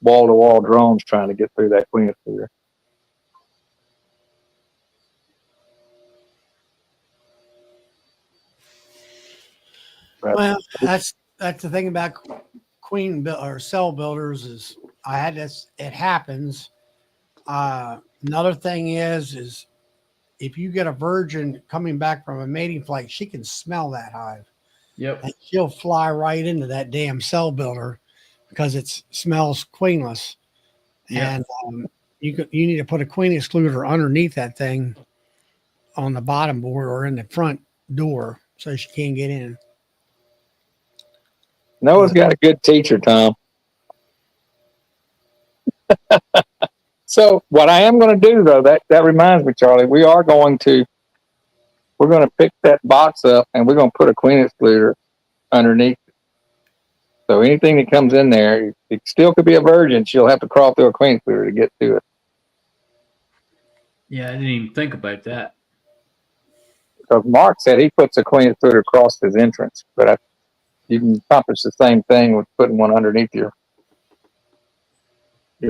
wall to wall drones trying to get through that queen excluder. Well, that's the thing about queen or cell builders is it happens. Another thing is if you get a virgin coming back from a mating flight, she can smell that hive. Yep. and she'll fly right into that damn cell builder because it smells queenless. Yeah. And you need to put a queen excluder underneath that thing on the bottom board or in the front door so she can't get in. Noah's got a good teacher, Tom. So what I am going to do though, that reminds me, Charlie, we're going to pick that box up and we're going to put a queen excluder underneath it. So anything that comes in there, it still could be a virgin. She'll have to crawl through a queen excluder to get to it. Yeah, I didn't even think about that. Because Mark said he puts a queen excluder across his entrance, but you can accomplish the same thing with putting one underneath your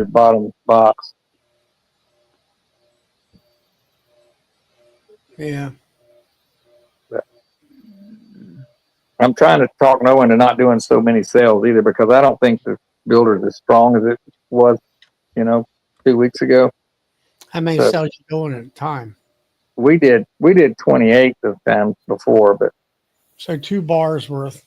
bottom box. Yeah. But I'm trying to talk Noah into not doing so many sales either, because I don't think the builder's as strong as it was, 2 weeks ago. How many So cells you doing at a time? we did 28 the time before, but So 2 bars worth.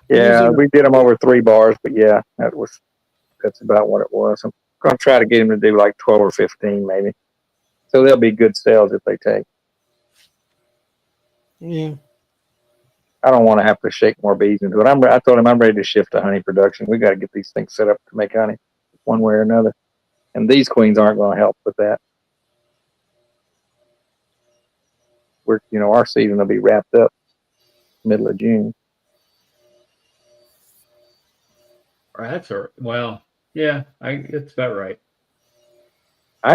yeah, Usually- we did them over 3 bars, but yeah, that's about what it was. I'm going to try to get him to do like 12 or 15 maybe. So they'll be good sales if they take. Yeah. I don't want to have to shake more bees into it. I told him I'm ready to shift to honey production. We got to get these things set up to make honey one way or another. And these queens aren't going to help with that. Our season will be wrapped up middle of June. That's all right. Well, yeah, it's about right.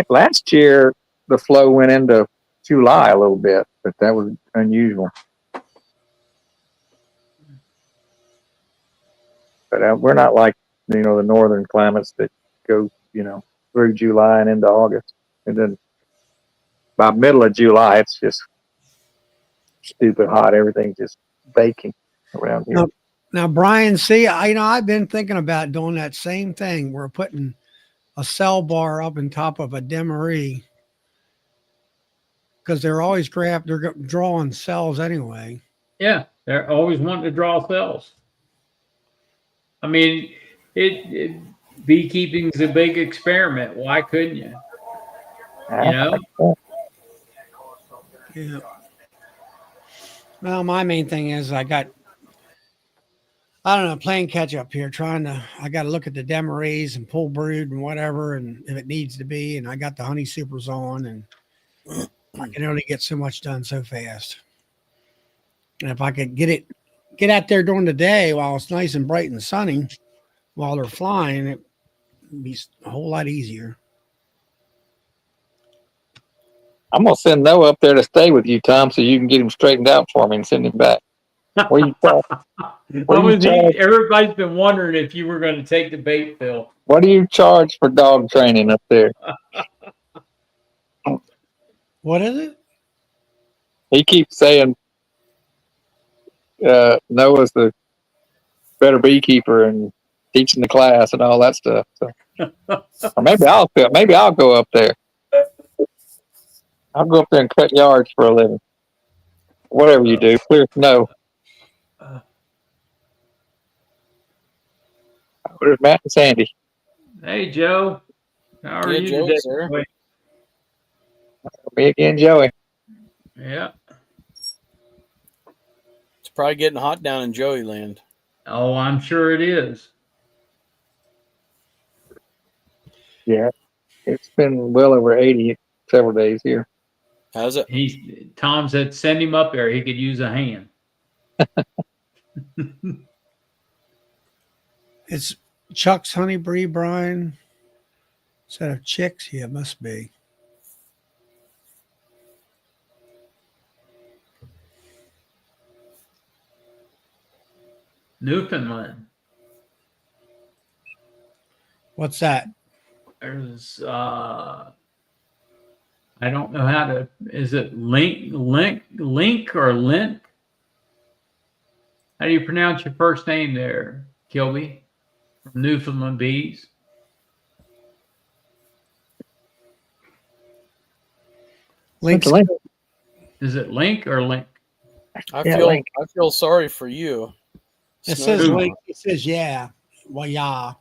Last year, the flow went into July a little bit, but that was unusual. But we're not like, the northern climates that go, through July and into August. And then by middle of July, it's just stupid hot. Everything's just baking around here. Now, Brian, see, I've been thinking about doing that same thing. We're putting a cell bar up on top of a demery because they're always they're drawing cells anyway. Yeah, they're always wanting to draw cells. I mean, beekeeping's a big experiment. Why couldn't you? Yeah. Well, my main thing is playing catch up here, I got to look at the demeries and pull brood and whatever, and if it needs to be, and I got the honey supers on, and I can only get so much done so fast. And if I could get out there during the day while it's nice and bright and sunny, while they're flying, it'd be a whole lot easier. I'm going to send Noah up there to stay with you, Tom, so you can get him straightened out for me and send him back. Everybody's been wondering if you were going to take the bait, Phil. What do you charge for dog training up there? What is it? He keeps saying Noah's the better beekeeper and teaching the class and all that stuff. So. Or maybe I'll go up there. I'll go up there and cut yards for a living. Whatever you do, clear snow. Where's Matt and Sandy? Hey, Joe. How are you Joe, today? sir. Me again, Joey. Yeah. It's probably getting hot down in Joey land. Oh, I'm sure it is. Yeah. It's been well over 80 several days here. How's it? Tom said send him up there. He could use a hand. It's Chuck's honey bee, Brian. Set of chicks? Yeah, it must be. Newfoundland. What's that? There's I don't know how to. Is it link or lint? How do you pronounce your first name there, Kilby? From Newfoundland Bees. Link. Is it link or link? I Yeah, feel Link. I feel sorry for you. It Snow says Ooh. link. Dog. It says yeah. Well, yeah.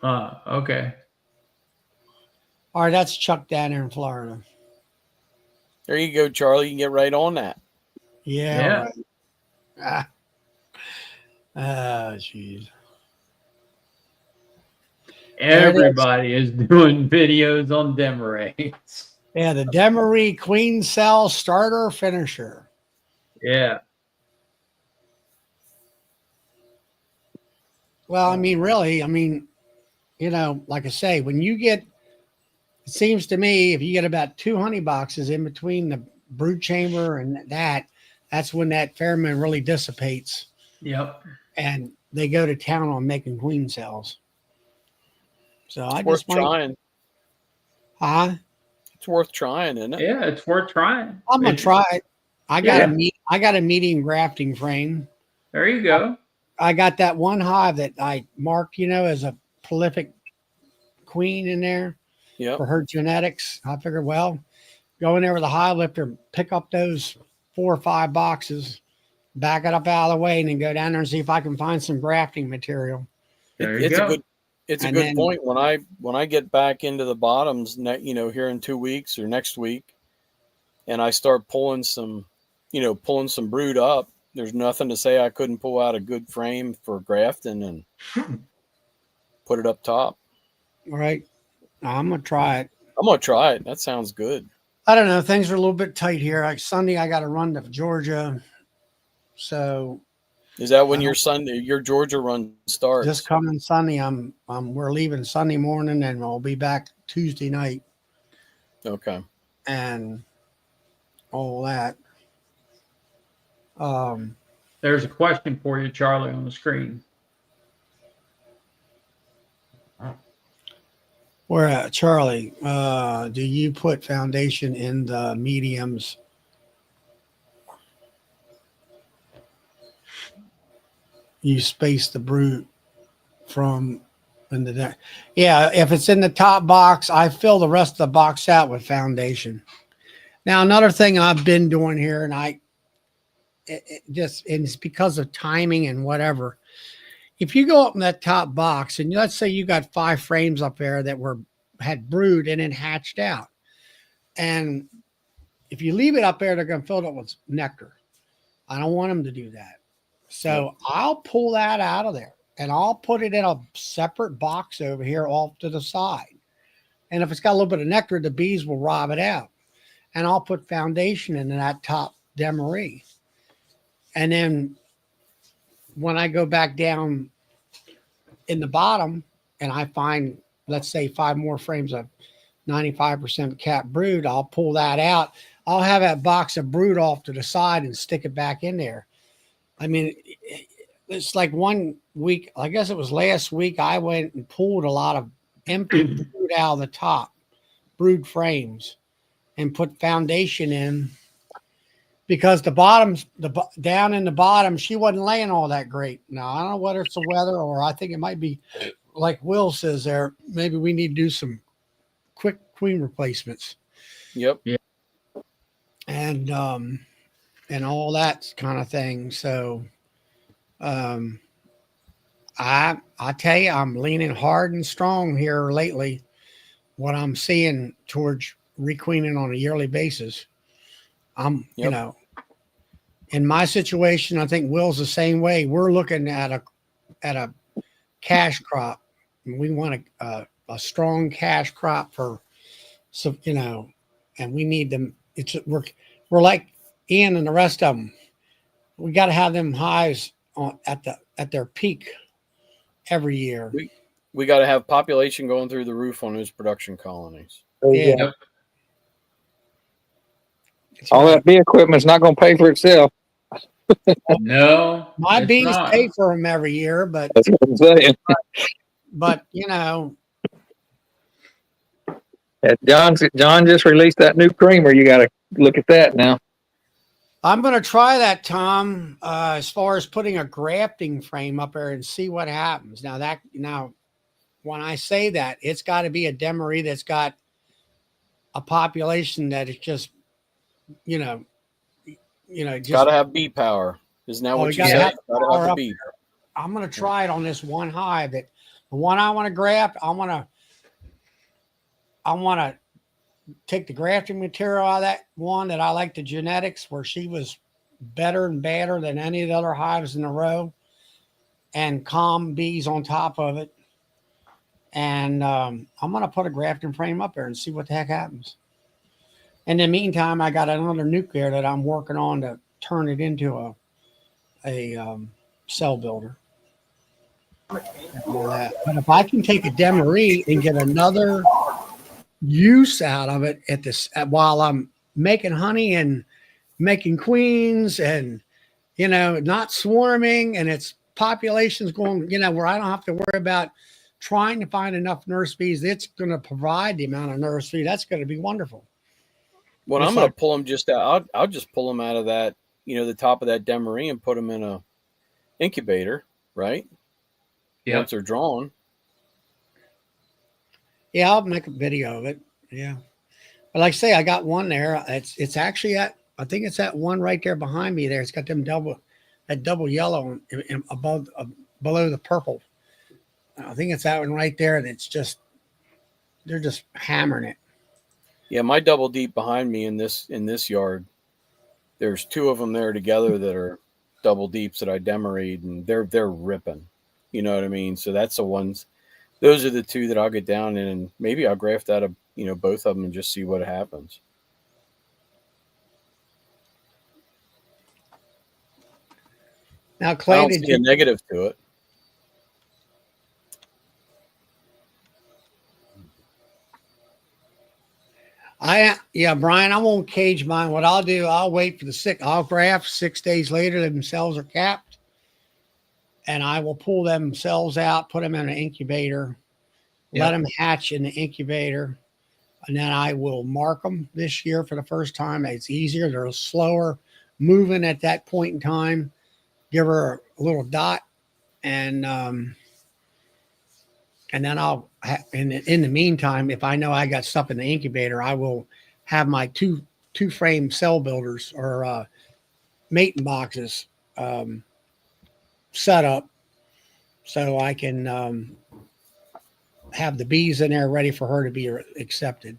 Okay. All right, that's Chuck down there in Florida. There you go, Charlie. You can get right on that. Yeah, Yeah. right. Ah, jeez. There it is. Everybody is doing videos on Demarays. Yeah, the Demery Queen Cell Starter Finisher. Yeah. Well, I mean, really, I mean, like I say, when you get, it seems to me, if you get about 2 honey boxes in between the brood chamber and that's when that pheromone really dissipates Yep. and they go to town on making queen cells. So I It's worth just might, trying. It's worth trying, isn't it? Yeah, it's worth trying. I'm gonna try it. I got Yeah. I got a medium grafting frame. There you go. I got that one hive that I marked, as a prolific queen in there Yep. for her genetics. I figured, well, go in there with a hive lifter, pick up those 4 or 5 boxes, back it up out of the way, and then go down there and see if I can find some grafting material. There you It's go. a good it's a And good then- point. When I get back into the bottoms, here in 2 weeks or next week, and I start pulling some brood up, there's nothing to say I couldn't pull out a good frame for grafting and put it up top. All right. I'm gonna try it. I'm gonna try it. That sounds good. I don't know. Things are a little bit tight here. Like Sunday, I got to run to Georgia. So Is that when your Georgia run starts? this coming Sunday, we're leaving Sunday morning and we'll be back Tuesday night Okay. and all that. There's a question for you, Charlie, on the screen. Where at, Charlie? Do you put foundation in the mediums? You space the brood from in the deck. Yeah, if it's in the top box, I fill the rest of the box out with foundation. Now, another thing I've been doing here, and it's because of timing and whatever. If you go up in that top box and let's say you got 5 frames up there that had brood and then hatched out, and if you leave it up there, they're going to fill it up with nectar. I don't want them to do that. So I'll pull that out of there and I'll put it in a separate box over here off to the side. And if it's got a little bit of nectar, the bees will rob it out. And I'll put foundation in that top Demery. And then when I go back down in the bottom and I find, let's say, 5 more frames of 95% capped brood, I'll pull that out. I'll have that box of brood off to the side and stick it back in there. I mean, it's like 1 week, I guess it was last week, I went and pulled a lot of empty brood out of the top, brood frames, and put foundation in because the bottoms, down in the bottom, she wasn't laying all that great. Now, I don't know whether it's the weather or I think it might be, like Will says there, maybe we need to do some quick queen replacements. Yep. Yeah. And all that kind of thing. So I tell you, I'm leaning hard and strong here lately. What I'm seeing towards requeening on a yearly basis. In my situation, I think Will's the same way. We're looking at a cash crop. We want a strong cash crop for, so and we need them. We're like Ian and the rest of them. We got to have them hives at their peak every year. We got to have population going through the roof on those production colonies. Yeah. Yep. All that bee equipment's not going to pay for itself. No. My it's bees not. pay for them every year, but That's what I'm saying. John just released that new creamer. You got to look at that now. I'm going to try that, Tom, as far as putting a grafting frame up there and see what happens. Now, when I say that, it's got to be a Demery that's got a population that is just, you know, just Gotta have bee power. Isn't that what you gotta said? have Gotta power have the up bee. I'm gonna try it on this one hive. That the one I want to graft. I want to take the grafting material out of that one that I like the genetics where she was better and badder than any of the other hives in a row, and calm bees on top of it. And I'm gonna put a grafting frame up there and see what the heck happens. In the meantime, I got another nuclear that I'm working on to turn it into a cell builder. And all that. But if I can take a demery and get another use out of it at this while I'm making honey and making queens and not swarming and its population's going, where I don't have to worry about trying to find enough nurse bees, it's going to provide the amount of nurse bee. That's going to be wonderful. Well, I'm going to pull them just out. I'll just pull them out of that, the top of that demery and put them in a incubator, right? Yep. Once they're drawn. Yeah, I'll make a video of it. Yeah. But like I say, I got one there. It's actually I think it's that one right there behind me there. It's got them double yellow above below the purple. I think it's that one right there. And they're just hammering it. Yeah, my double deep behind me in this yard, there's two of them there together that are double deeps that I demoried, and they're ripping. You know what I mean? So that's the ones. Those are the two that I'll get down in, and maybe I'll graft out of both of them and just see what happens. Now, Clay, I don't see a negative to it. Brian, I won't cage mine. What I'll do, I'll wait for I'll graft 6 days later. The cells are capped, and I will pull them cells out, put them in an incubator, let them hatch in the incubator, and then I will mark them this year for the first time. It's easier. They're slower moving at that point in time. Give her a little dot, and then I'll in the meantime, if I know I got stuff in the incubator, I will have my two frame cell builders or mating boxes set up so I can have the bees in there ready for her to be accepted.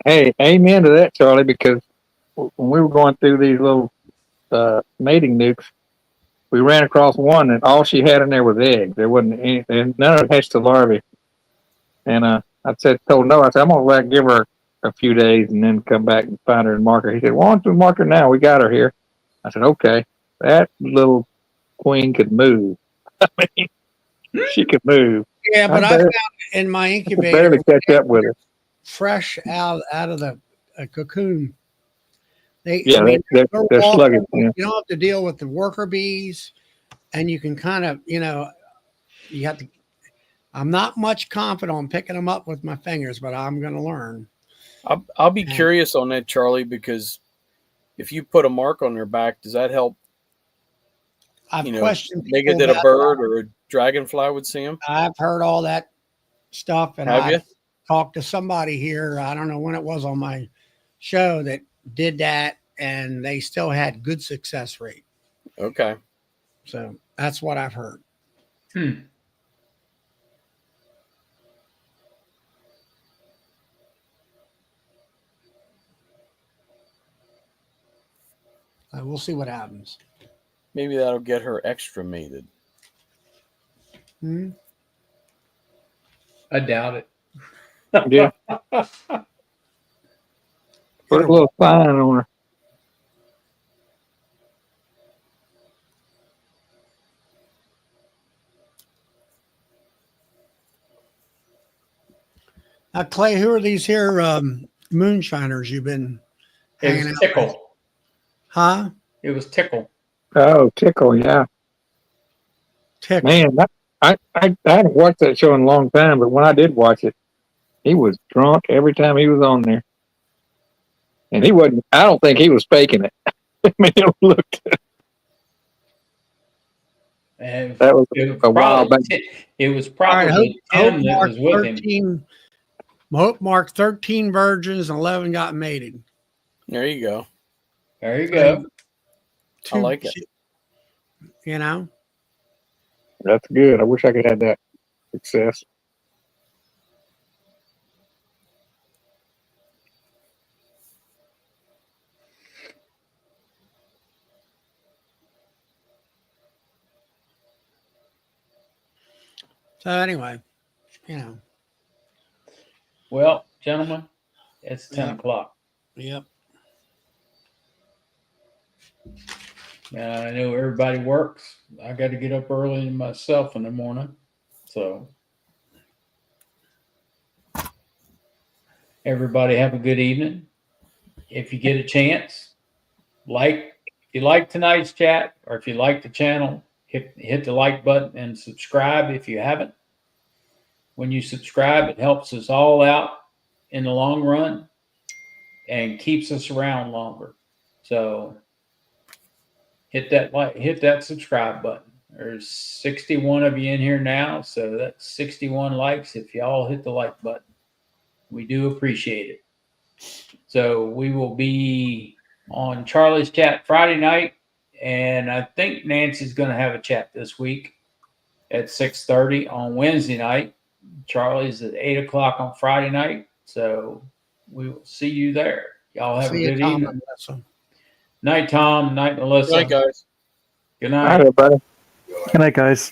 Hey, amen to that, Charlie, because when we were going through these little mating nukes, we ran across one and all she had in there was eggs. There wasn't any, and none of it hatched the larvae. And I told Noah, I said, I'm going to give her a few days and then come back and find her and mark her. He said, why don't we mark her now? We got her here. I said, okay. That little queen could move. I mean, she could move. Yeah, but I found in my incubator, barely catch up with her. Fresh out of the cocoon. They're sluggish. Yeah. You don't have to deal with the worker bees, and you can kind of, you have to. I'm not much confident on picking them up with my fingers, but I'm going to learn. I'll be curious on that, Charlie, because if you put a mark on their back, does that help? I've questioned make it that a bird or a dragonfly would see them. I've heard all that stuff, and Have you? Talked to somebody here. I don't know when it was on my show that did that, and they still had good success rate. Okay. So that's what I've heard. We'll see what happens. Maybe that'll get her extra mated. I doubt it. Yeah. Put a little sign on her. Now, Clay, who are these here moonshiners you've been hanging out with? Tickle. Huh? It was Tickle. Oh, Tickle, yeah. Tickle. Man, I haven't watched that show in a long time, but when I did watch it, he was drunk every time he was on there. And he wasn't, I don't think he was faking it. I mean, it looked. That was a while back. It was probably Tim that was with him. Hope marked 13 virgins and 11 got mated. There you go. There you go. too like it. cute, you know. That's good. I wish I could have that success. So anyway, you know. Well, gentlemen, it's 10 Yep. o'clock. Yep. I know everybody works. I got to get up early myself in the morning. So everybody have a good evening. If you get a chance, if you like tonight's chat or if you like the channel, hit the like button and subscribe if you haven't. When you subscribe, it helps us all out in the long run and keeps us around longer. So hit that subscribe button. There's 61 of you in here now, so that's 61 likes if y'all hit the like button. We do appreciate it. So we will be on Charlie's chat Friday night, and I think Nancy's going to have a chat this week at 6:30 on Wednesday night. Charlie's at 8 o'clock on Friday night. So we will see you there. Y'all have See a you, good Tom evening. and Melissa. Night, Tom. Night, Melissa. Good night, guys. Good All right, night. everybody. Good night, guys.